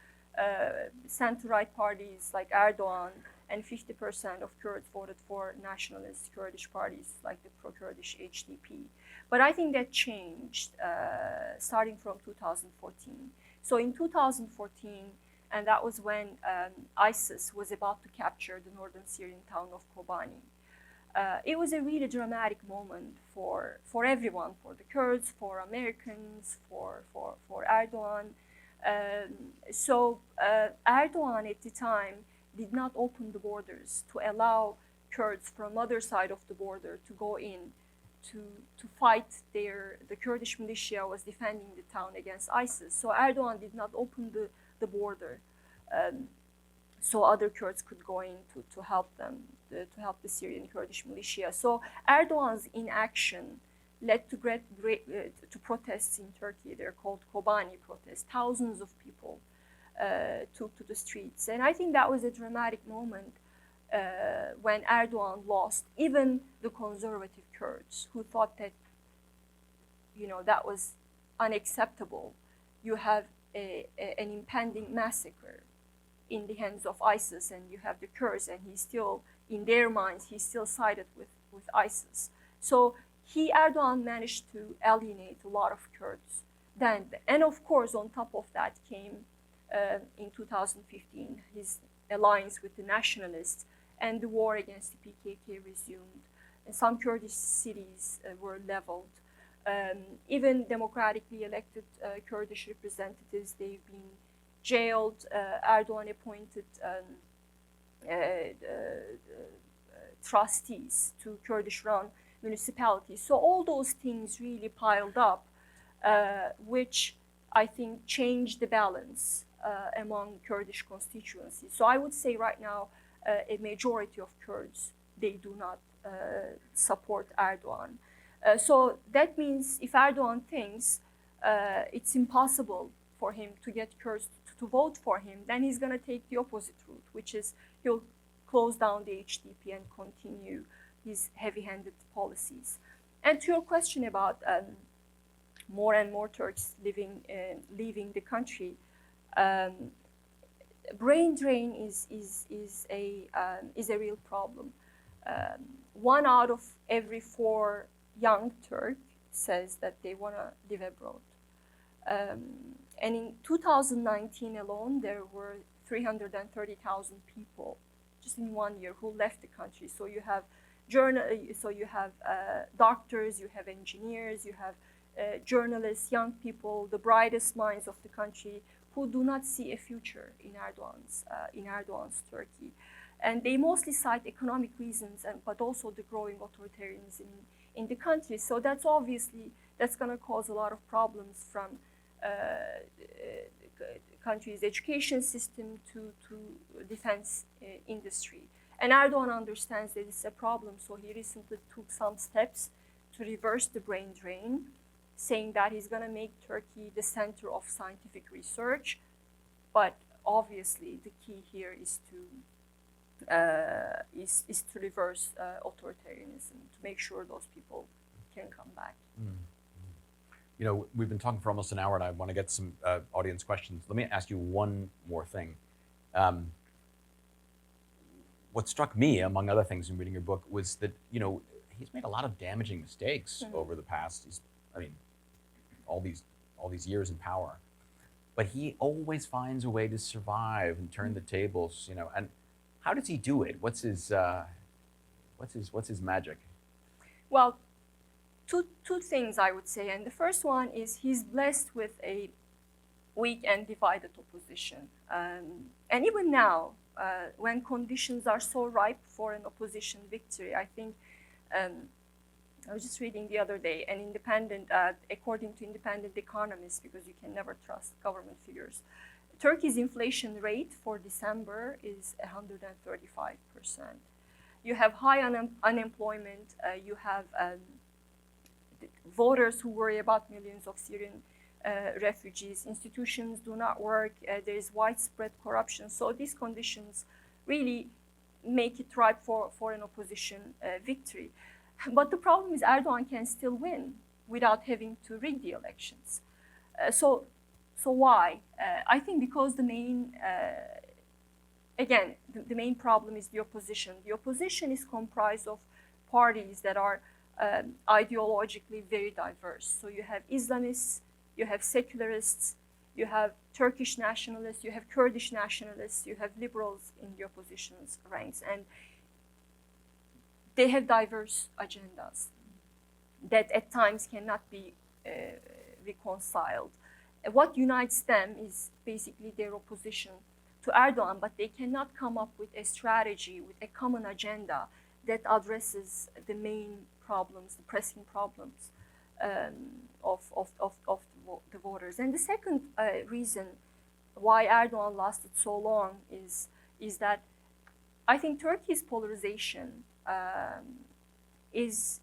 center-right parties like Erdogan, and 50% of Kurds voted for nationalist Kurdish parties like the pro-Kurdish HDP. But I think that changed starting from 2014. So in 2014, and that was when ISIS was about to capture the northern Syrian town of Kobani. It was a really dramatic moment for everyone, for the Kurds, for Americans, for Erdogan. So Erdogan at the time did not open the borders to allow Kurds from other side of the border to go in to fight the Kurdish militia was defending the town against ISIS. So Erdogan did not open the border so other Kurds could go in to help them, to help the Syrian Kurdish militia. So Erdogan's inaction led to to protests in Turkey. They're called Kobani protests. Thousands of people took to the streets. And I think that was a dramatic moment when Erdogan lost even the conservative Kurds who thought that, that was unacceptable. You have an impending massacre in the hands of ISIS, and you have the Kurds, and he's still, in their minds, he's still sided with ISIS. So Erdogan managed to alienate a lot of Kurds. Then, and of course, on top of that came in 2015 his alliance with the nationalists, and the war against the PKK resumed. And some Kurdish cities were leveled. Even democratically elected Kurdish representatives, they've been jailed. Erdogan appointed trustees to Kurdish-run municipalities. So all those things really piled up, which I think changed the balance among Kurdish constituencies. So I would say right now, a majority of Kurds, they do not support Erdogan. So that means if Erdogan thinks it's impossible for him to get Kurds to vote for him, then he's going to take the opposite route, which is he'll close down the HDP and continue his heavy-handed policies. And to your question about more and more Turks leaving the country, brain drain is a real problem. 1 out of every 4 young Turk says that they want to live abroad. And in 2019 alone, there were 330,000 people just in 1 year who left the country. So you have doctors, you have engineers, you have journalists, young people, the brightest minds of the country who do not see a future in Erdogan's Turkey. And they mostly cite economic reasons, but also the growing authoritarianism in the country. So that's going to cause a lot of problems from the country's education system to defense industry. And Erdogan understands that it's a problem, so he recently took some steps to reverse the brain drain, saying that he's going to make Turkey the center of scientific research. But obviously, the key here is to reverse authoritarianism, to make sure those people can come back. We've been talking for almost an hour, and I want to get some audience questions. Let me ask you one more thing. What struck me, among other things, in reading your book, was that he's made a lot of damaging mistakes over the past. All these years in power, but he always finds a way to survive and turn the tables. And how does he do it? What's his magic? Well, two things I would say, and the first one is he's blessed with a weak and divided opposition, and even now, when conditions are so ripe for an opposition victory, I think I was just reading the other day, an independent, according to independent economists, because you can never trust government figures, Turkey's inflation rate for December is 135%. You have high unemployment. You have voters who worry about millions of Syrian refugees. Institutions do not work. There is widespread corruption. So these conditions really make it ripe for an opposition victory. But the problem is Erdogan can still win without having to rig the elections. So why? I think because the main, again, the main problem is the opposition. The opposition is comprised of parties that are ideologically very diverse. So you have Islamists, you have secularists, you have Turkish nationalists, you have Kurdish nationalists, you have liberals in the opposition's ranks. And they have diverse agendas that at times cannot be reconciled. What unites them is basically their opposition to Erdogan, but they cannot come up with a strategy, with a common agenda that addresses the main problems, the pressing problems of the voters. And the second reason why Erdogan lasted so long is that I think Turkey's polarization is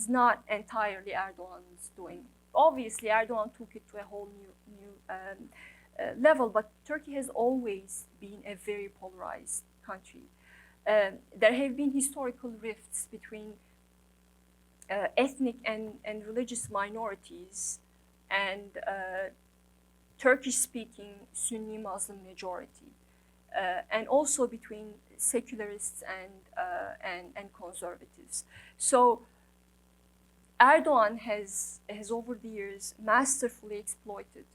not entirely Erdogan's doing. Obviously, Erdogan took it to a whole new level, but Turkey has always been a very polarized country. There have been historical rifts between ethnic and religious minorities and Turkish-speaking Sunni Muslim majority, and also between secularists and conservatives. So Erdogan has over the years masterfully exploited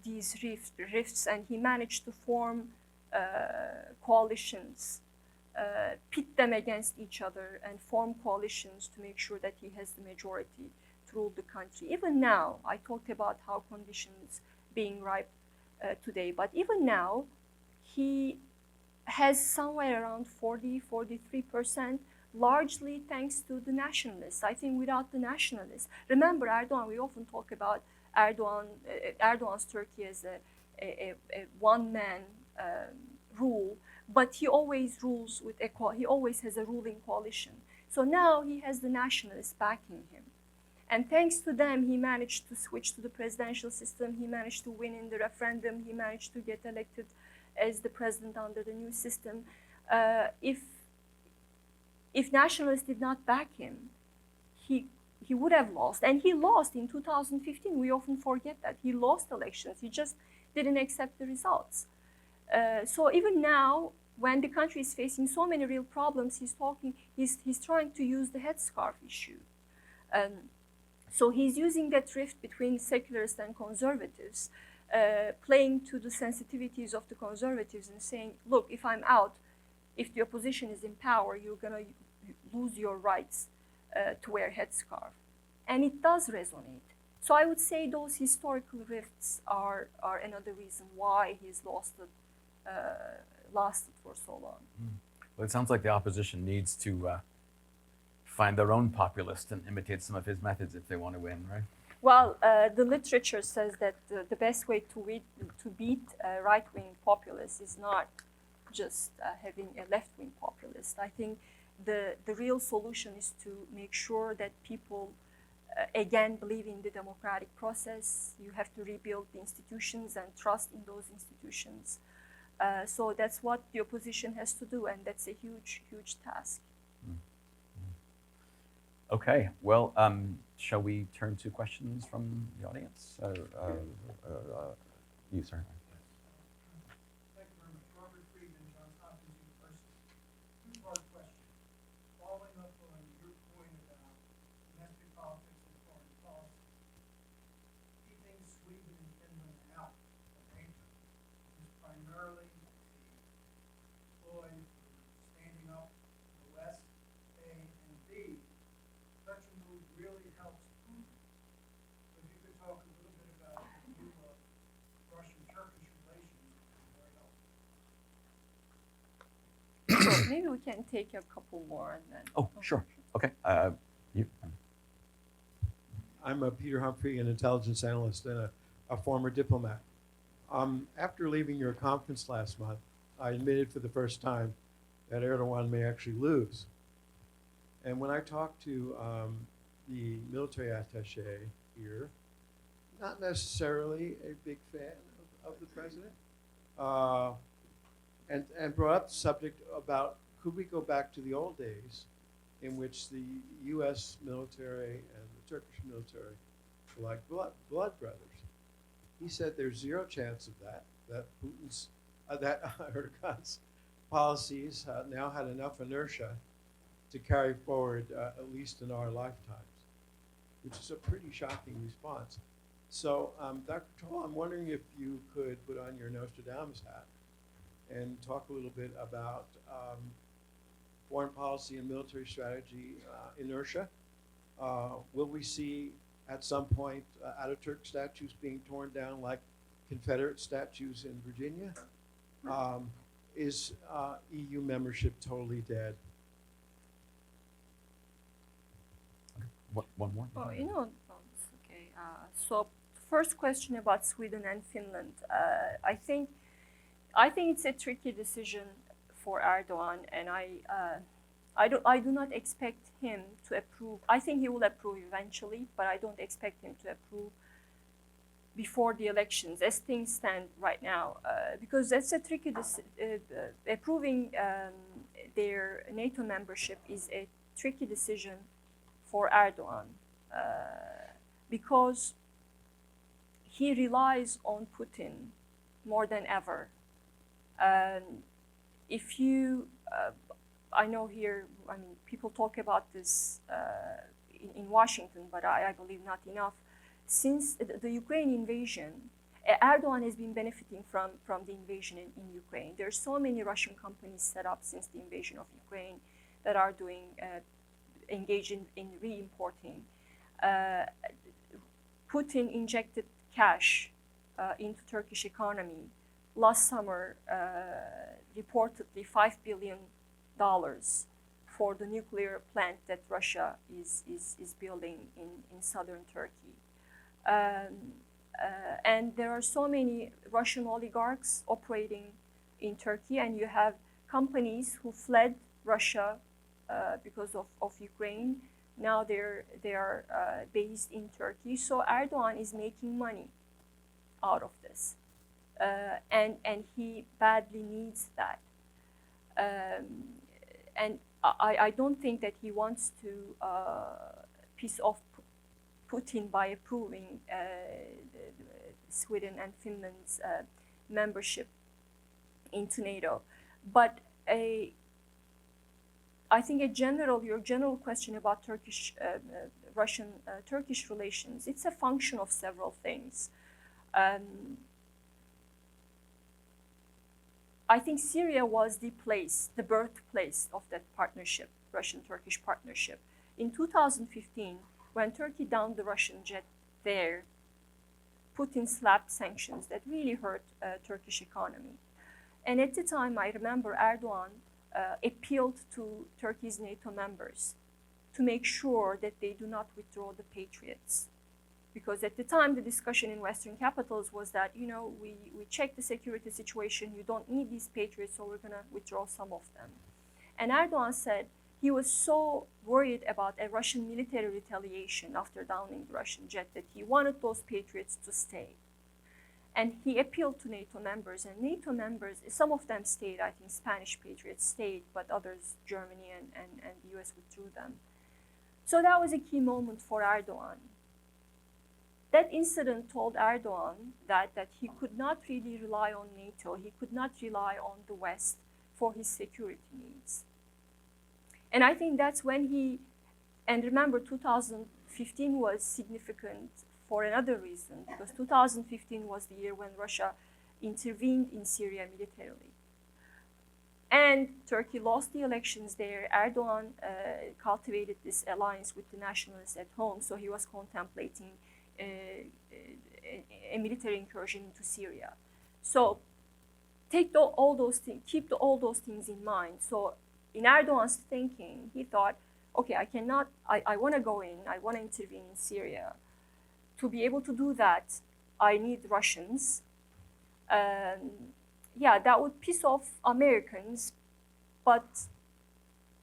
these rifts, and he managed to form coalitions, pit them against each other, and form coalitions to make sure that he has the majority to rule the country. Even now, I talked about how conditions being ripe today, but even now, he has somewhere around 43%, largely thanks to the nationalists. I think without the nationalists, remember Erdogan, we often talk about Erdogan's Turkey as a one-man rule, but he always rules with he always has a ruling coalition. So now he has the nationalists backing him. And thanks to them, he managed to switch to the presidential system. He managed to win in the referendum. He managed to get elected as the president under the new system. If nationalists did not back him, he would have lost. And he lost in 2015. We often forget that. He lost elections. He just didn't accept the results. So even now, when the country is facing so many real problems, he's trying to use the headscarf issue. So he's using that rift between secularists and conservatives, playing to the sensitivities of the conservatives and saying, look, if I'm out, if the opposition is in power, you're going to lose your rights to wear headscarf. And it does resonate. So I would say those historical rifts are another reason why he's lasted for so long. Well, it sounds like the opposition needs to find their own populist and imitate some of his methods if they want to win, right? Well, the literature says that the best way to beat right-wing populists is not just having a left-wing populist. I think the real solution is to make sure that people, again, believe in the democratic process. You have to rebuild the institutions and trust in those institutions. So that's what the opposition has to do, and that's a huge, huge task. Okay, well, shall we turn to questions from the audience? You, sir. Two-part question. Following up on your point about domestic politics and foreign policy, keeping Sweden and Finland out of NATO is primarily a ploy for standing up to the West, A, and B. Such a move really helps Putin. So if you could talk a little bit about the view of Russian-Turkish relations, it would be very helpful. So maybe we can take a couple more and then. Oh, sure. Okay. You, I'm Peter Humphrey, an intelligence analyst and a former diplomat. After leaving your conference last month, I admitted for the first time that Erdogan may actually lose. And when I talked to the military attaché here, not necessarily a big fan of the president, and brought up the subject about could we go back to the old days in which the U.S. military and the Turkish military were like blood brothers. He said there's zero chance of that, that Putin's, that Erdogan's policies now had enough inertia to carry forward at least in our lifetimes, which is a pretty shocking response. So, Dr. Toll, I'm wondering if you could put on your Nostradamus hat and talk a little bit about foreign policy and military strategy inertia. Will we see at some point Ataturk statues being torn down like Confederate statues in Virginia? Is EU membership totally dead? one more? Oh, it's okay. So first question about Sweden and Finland. I think it's a tricky decision for Erdogan, and I do not expect him to approve. I think he will approve eventually, but I don't expect him to approve before the elections as things stand right now, because that's a tricky approving their NATO membership is a tricky decision for Erdogan, because he relies on Putin more than ever. If you, I know here, I mean, people talk about this in Washington, but I believe not enough. Since the Ukraine invasion, Erdogan has been benefiting from the invasion in Ukraine. There are so many Russian companies set up since the invasion of Ukraine that are doing engaged in re-importing. Putin injected cash into Turkish economy. Last summer, reportedly $5 billion for the nuclear plant that Russia is building in southern Turkey. And there are so many Russian oligarchs operating in Turkey, and you have companies who fled Russia because of Ukraine. Now they are based in Turkey. So Erdogan is making money out of this, and he badly needs that. And I don't think that he wants to piss off Putin by approving Sweden and Finland's membership into NATO. But I think your general question about Russian-Turkish relations, it's a function of several things. I think Syria was the birthplace of that partnership, Russian-Turkish partnership. In 2015, when Turkey downed the Russian jet there, Putin slapped sanctions that really hurt Turkish economy. And at the time, I remember Erdogan appealed to Turkey's NATO members to make sure that they do not withdraw the Patriots. Because at the time, the discussion in Western capitals was that, we checked the security situation, you don't need these Patriots, so we're going to withdraw some of them. And Erdogan said he was so worried about a Russian military retaliation after downing the Russian jet that he wanted those Patriots to stay. And he appealed to NATO members, and NATO members, some of them stayed. I think Spanish Patriots stayed, but others, Germany and the US, withdrew them. So that was a key moment for Erdogan. That incident told Erdogan that he could not really rely on NATO, he could not rely on the West for his security needs. And I think that's when and remember 2015 was significant for another reason, because 2015 was the year when Russia intervened in Syria militarily. And Turkey lost the elections there. Erdogan cultivated this alliance with the nationalists at home, so he was contemplating a military incursion into Syria. So keep all those things in mind. So in Erdogan's thinking, he thought okay, I cannot, I want to go in, I want to intervene in Syria. To be able to do that, I need Russians. Yeah, that would piss off Americans, but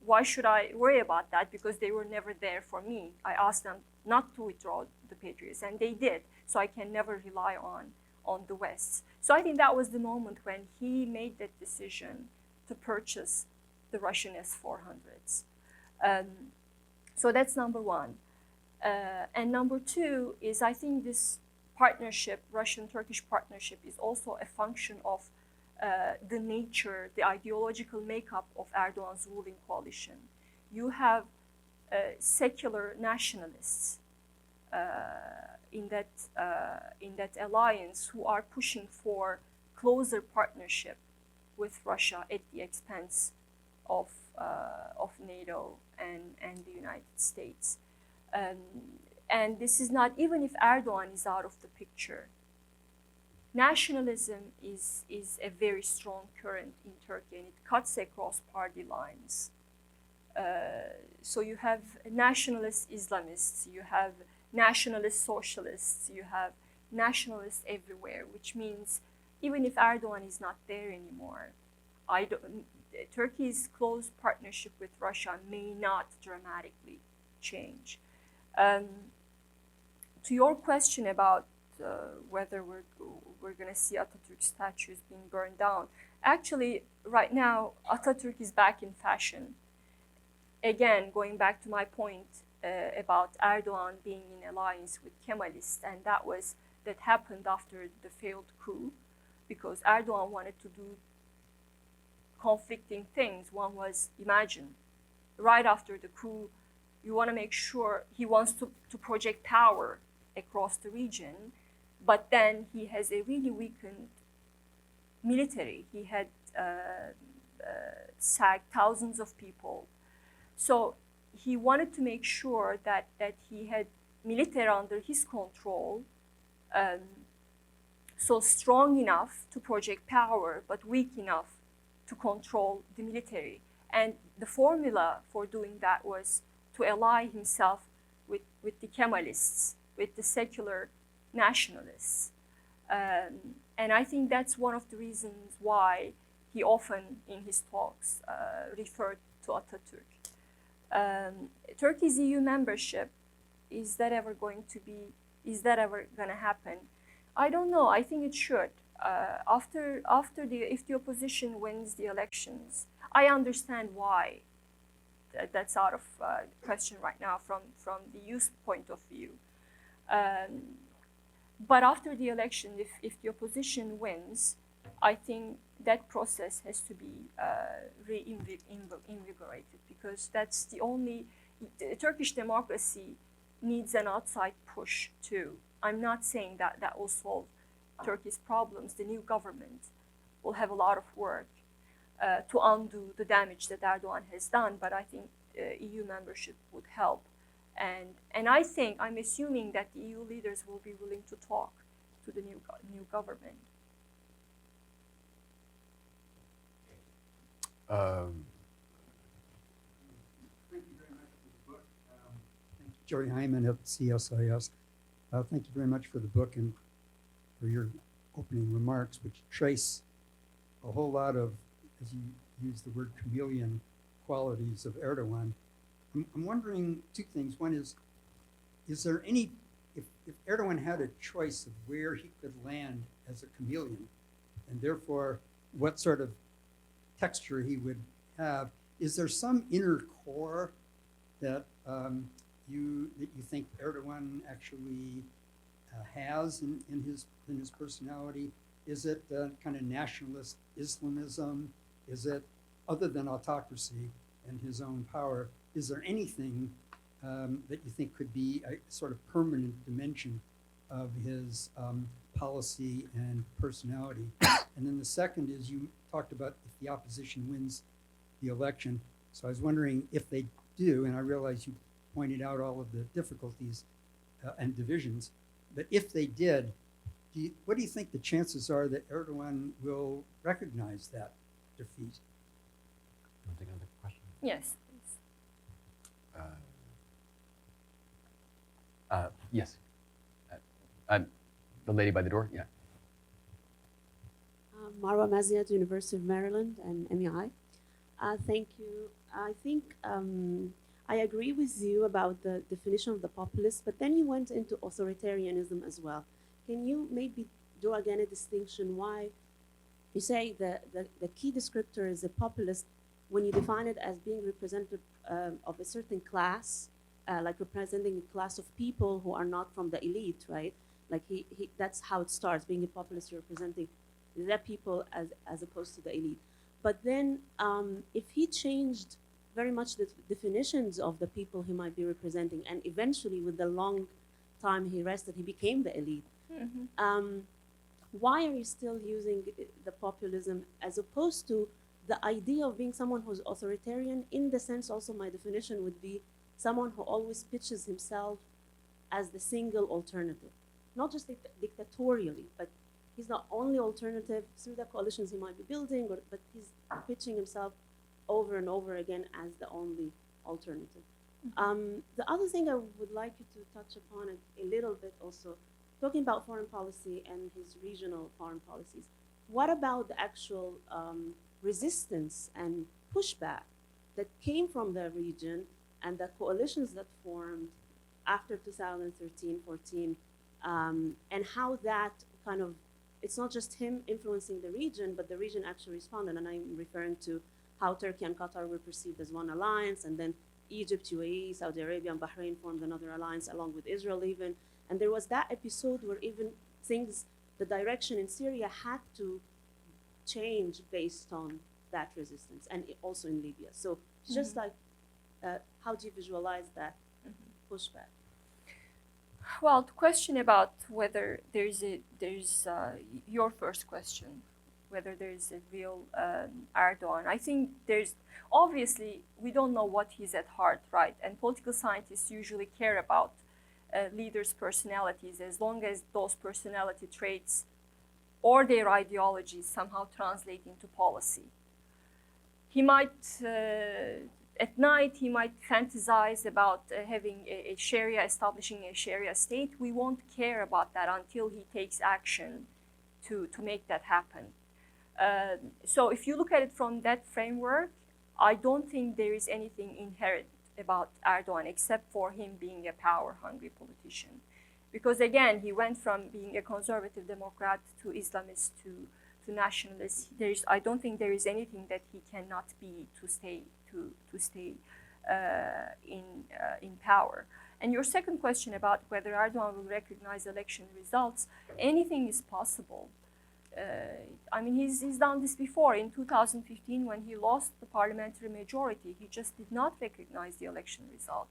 why should I worry about that? Because they were never there for me. I asked them not to withdraw the Patriots, and they did. So I can never rely on the West. So I think that was the moment when he made that decision to purchase the Russian S-400s. So that's number one. And number two is, I think this partnership, Russian-Turkish partnership, is also a function of the nature, the ideological makeup of Erdogan's ruling coalition. You have secular nationalists in that alliance who are pushing for closer partnership with Russia at the expense of NATO and the United States. And this is not, even if Erdogan is out of the picture, nationalism is a very strong current in Turkey, and it cuts across party lines. So you have nationalist Islamists, you have nationalist socialists, you have nationalists everywhere, which means even if Erdogan is not there anymore, Turkey's close partnership with Russia may not dramatically change. To your question about whether we're going to see Atatürk statues being burned down, actually, right now, Atatürk is back in fashion. Again, going back to my point about Erdogan being in alliance with Kemalists, and that happened after the failed coup, because Erdogan wanted to do conflicting things. One was, imagine, right after the coup, you want to make sure he wants to project power across the region, but then he has a really weakened military. He had sacked thousands of people. So he wanted to make sure that he had military under his control, so strong enough to project power, but weak enough to control the military. And the formula for doing that was to ally himself with the Kemalists, with the secular nationalists. And I think that's one of the reasons why he often, in his talks, referred to Atatürk. Turkey's EU membership, is that ever going to happen? I don't know. I think it should. If the opposition wins the elections, I understand why that's out of question right now from the EU's point of view. But after the election, if the opposition wins, I think that process has to be reinvigorated, because that's the only, Turkish democracy needs an outside push too. I'm not saying that will solve Turkey's problems. The new government will have a lot of work to undo the damage that Erdogan has done, but I think EU membership would help. And I'm assuming that the EU leaders will be willing to talk to the new government. Thank you very much for the book. Thank you, Jerry Hyman of CSIS. Thank you very much for the book and for your opening remarks, which trace a whole lot of, as you use the word, chameleon qualities of Erdogan. I'm wondering two things. One is there any, if Erdogan had a choice of where he could land as a chameleon, and therefore what sort of texture he would have, is there some inner core that you think Erdogan actually has in his personality? Is it kind of nationalist Islamism? Is it, other than autocracy and his own power, is there anything that you think could be a sort of permanent dimension of his policy and personality? And then the second is, you talked about if the opposition wins the election. So I was wondering if they do, and I realize you pointed out all of the difficulties and divisions, but if they did, what do you think the chances are that Erdogan will recognize that defeat? You want to take another question? Yes. Yes. The lady by the door, yeah. Marwa Maziad, University of Maryland and MEI. Thank you. I think I agree with you about the definition of the populist, but then you went into authoritarianism as well. Can you maybe do again a distinction why you say the key descriptor is a populist when you define it as being representative of a certain class, like representing a class of people who are not from the elite, right? Like that's how it starts. Being a populist, you're representing the people as opposed to the elite. But then if he changed very much the definitions of the people he might be representing, and eventually with the long time he rested, he became the elite. Mm-hmm. Why are you still using the populism as opposed to the idea of being someone who's authoritarian? In the sense, also my definition would be someone who always pitches himself as the single alternative, not just dictatorially, but he's not only alternative through the coalitions he might be building, but he's pitching himself over and over again as the only alternative. Mm-hmm. The other thing I would like you to touch upon a little bit also, talking about foreign policy and his regional foreign policies, what about the actual resistance and pushback that came from the region and the coalitions that formed after 2013, 14, and how that kind of, it's not just him influencing the region, but the region actually responded. And I'm referring to how Turkey and Qatar were perceived as one alliance, and then Egypt, UAE, Saudi Arabia, and Bahrain formed another alliance along with Israel even. And there was that episode where even things, the direction in Syria had to change based on that resistance, and also in Libya. So it's just like, how do you visualize that pushback? Well, the question about whether there's your first question, whether there's a real Erdogan. I think obviously, we don't know what he's at heart, right? And political scientists usually care about leaders' personalities as long as those personality traits or their ideologies somehow translate into policy. He might, at night, he might fantasize about having a Sharia, establishing a Sharia state. We won't care about that until he takes action to make that happen. So if you look at it from that framework, I don't think there is anything inherent about Erdogan except for him being a power-hungry politician. Because again, he went from being a conservative Democrat to Islamist to nationalist. I don't think there is anything that he cannot be to stay in power. And your second question about whether Erdogan will recognize election results, anything is possible. I mean, he's done this before. In 2015, when he lost the parliamentary majority, he just did not recognize the election result.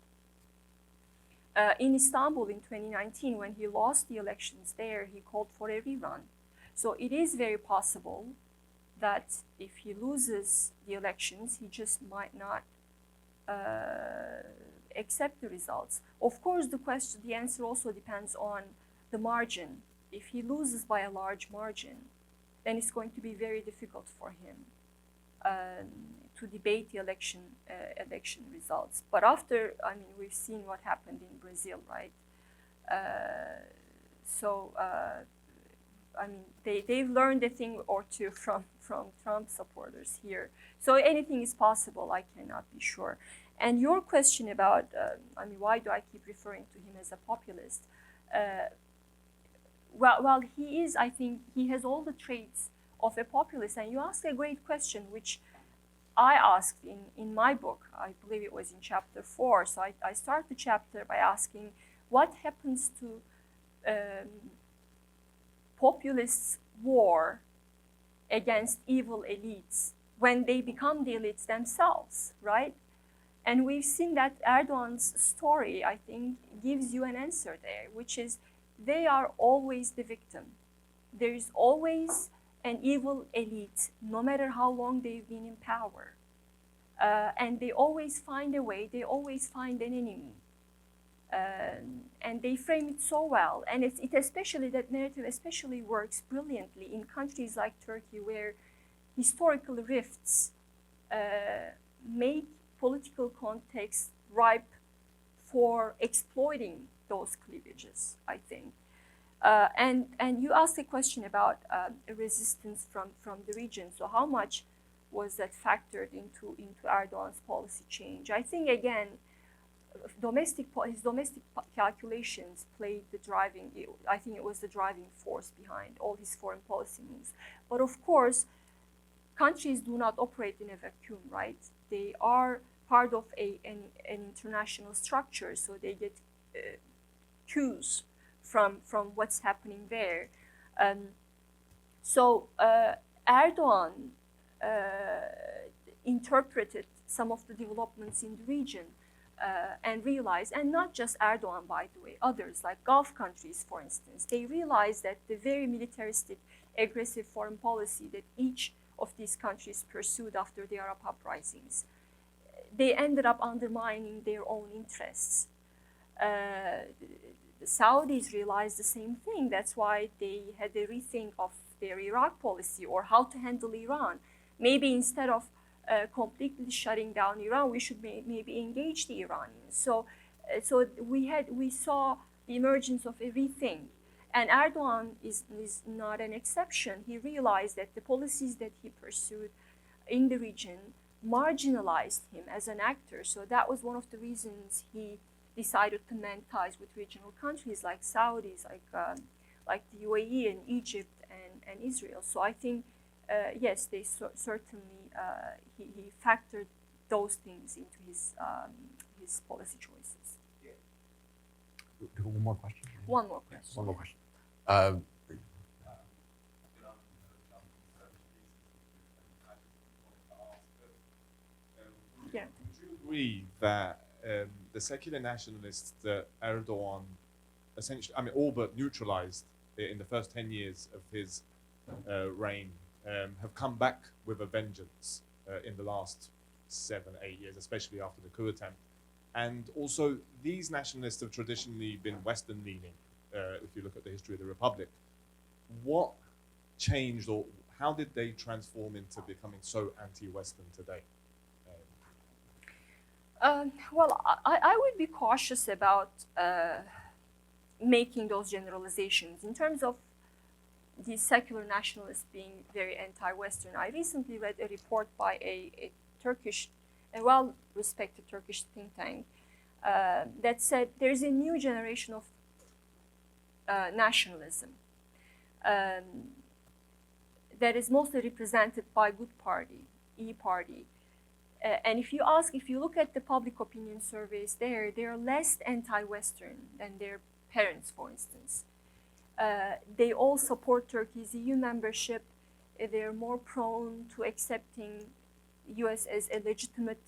In Istanbul in 2019, when he lost the elections there, he called for a rerun. So it is very possible that if he loses the elections, he just might not accept the results. Of course, the answer also depends on the margin. If he loses by a large margin, then it's going to be very difficult for him to debate the election results. But after, I mean, we've seen what happened in Brazil, right? I mean, they've learned a thing or two from Trump supporters here. So anything is possible, I cannot be sure. And your question about, I mean, why do I keep referring to him as a populist? Well, he is, I think, he has all the traits of a populist. And you asked a great question, which I asked in my book. I believe it was in chapter 4. So I start the chapter by asking, what happens to populists' war against evil elites when they become the elites themselves, right? And we've seen that Erdogan's story, I think, gives you an answer there, which is they are always the victim. There is always an evil elite, no matter how long they've been in power. And they always find a way, they always find an enemy. And they frame it so well. And that narrative especially works brilliantly in countries like Turkey, where historical rifts make political context ripe for exploiting those cleavages, I think. And you asked a question about resistance from the region. So how much was that factored into Erdogan's policy change? I think, again, his domestic calculations played the driving, I think it was the driving force behind all his foreign policy moves. But of course, countries do not operate in a vacuum, right? They are part of an international structure, so they get cues from what's happening there. So Erdogan interpreted some of the developments in the region and realized, and not just Erdogan, by the way, others like Gulf countries, for instance, they realized that the very militaristic, aggressive foreign policy that each of these countries pursued after the Arab uprisings, they ended up undermining their own interests. The Saudis realized the same thing. That's why they had a rethink of their Iraq policy or how to handle Iran. Maybe instead of completely shutting down Iran, we should maybe engage the Iranians. So we saw the emergence of a rethink. And Erdogan is not an exception. He realized that the policies that he pursued in the region marginalized him as an actor. So that was one of the reasons he decided to mend ties with regional countries like Saudis, like the UAE and Egypt and Israel. So I think, yes, they certainly, he factored those things into his policy choices. One more question? One more question. One more question. Yeah. Would you agree that the secular nationalists that Erdogan essentially, I mean, all but neutralized in the first 10 years of his reign, have come back with a vengeance in the last 7, 8 years, especially after the coup attempt? And also, these nationalists have traditionally been Western-leaning, if you look at the history of the Republic. What changed, or how did they transform into becoming so anti-Western today? Well, I would be cautious about making those generalizations. In terms of the secular nationalists being very anti-Western, I recently read a report by a well-respected Turkish think tank that said there's a new generation of nationalism that is mostly represented by Good Party, E-Party. And if you look at the public opinion surveys there, they're less anti-Western than their parents, for instance. They all support Turkey's EU membership. They're more prone to accepting US as a legitimate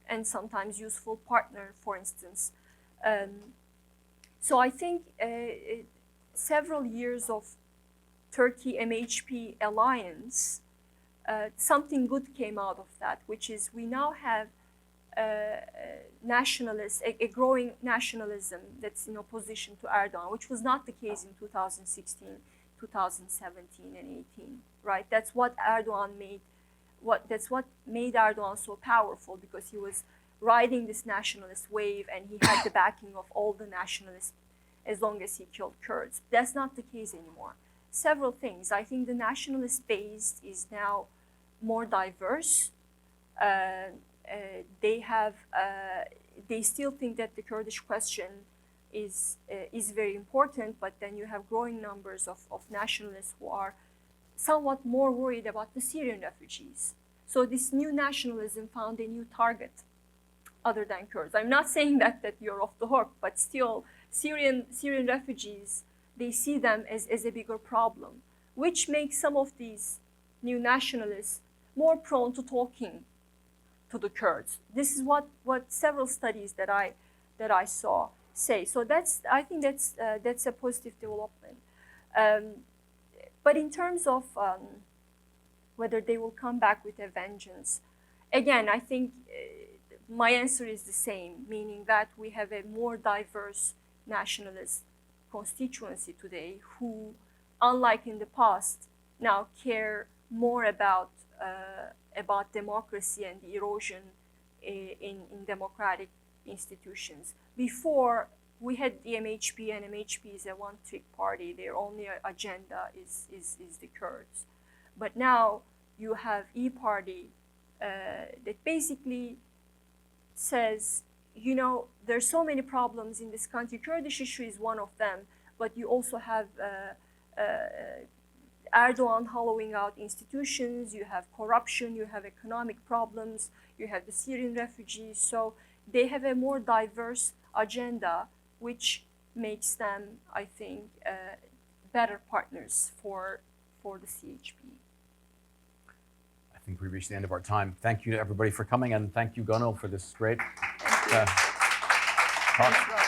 and sometimes useful partner, for instance. So I think several years of Turkey-MHP alliance, something good came out of that, which is we now have nationalists, a growing nationalism that's in opposition to Erdogan, which was not the case in 2016, 2017, and 18, right? That's what made Erdogan so powerful, because he was riding this nationalist wave and he had the backing of all the nationalists as long as he killed Kurds. That's not the case anymore. Several things. I think the nationalist base is now more diverse. They still think that the Kurdish question is very important, but then you have growing numbers of nationalists who are somewhat more worried about the Syrian refugees. So this new nationalism found a new target other than Kurds. I'm not saying that you're off the hook, but still Syrian refugees, they see them as a bigger problem, which makes some of these new nationalists more prone to talking to the Kurds. This is what several studies that I saw say. So I think that's a positive development. But in terms of whether they will come back with a vengeance, again, I think my answer is the same, meaning that we have a more diverse nationalist constituency today who, unlike in the past, now care more about democracy and the erosion in democratic institutions. Before, we had the MHP, and MHP is a one-trick party. Their only agenda is the Kurds. But now you have E-Party that basically says, you know, there's so many problems in this country. Kurdish issue is one of them, but you also have Erdogan hollowing out institutions, you have corruption, you have economic problems, you have the Syrian refugees. So they have a more diverse agenda, which makes them, I think, better partners for the CHP. I think we reached the end of our time. Thank you to everybody for coming, and thank you, Gönül, for this great talk.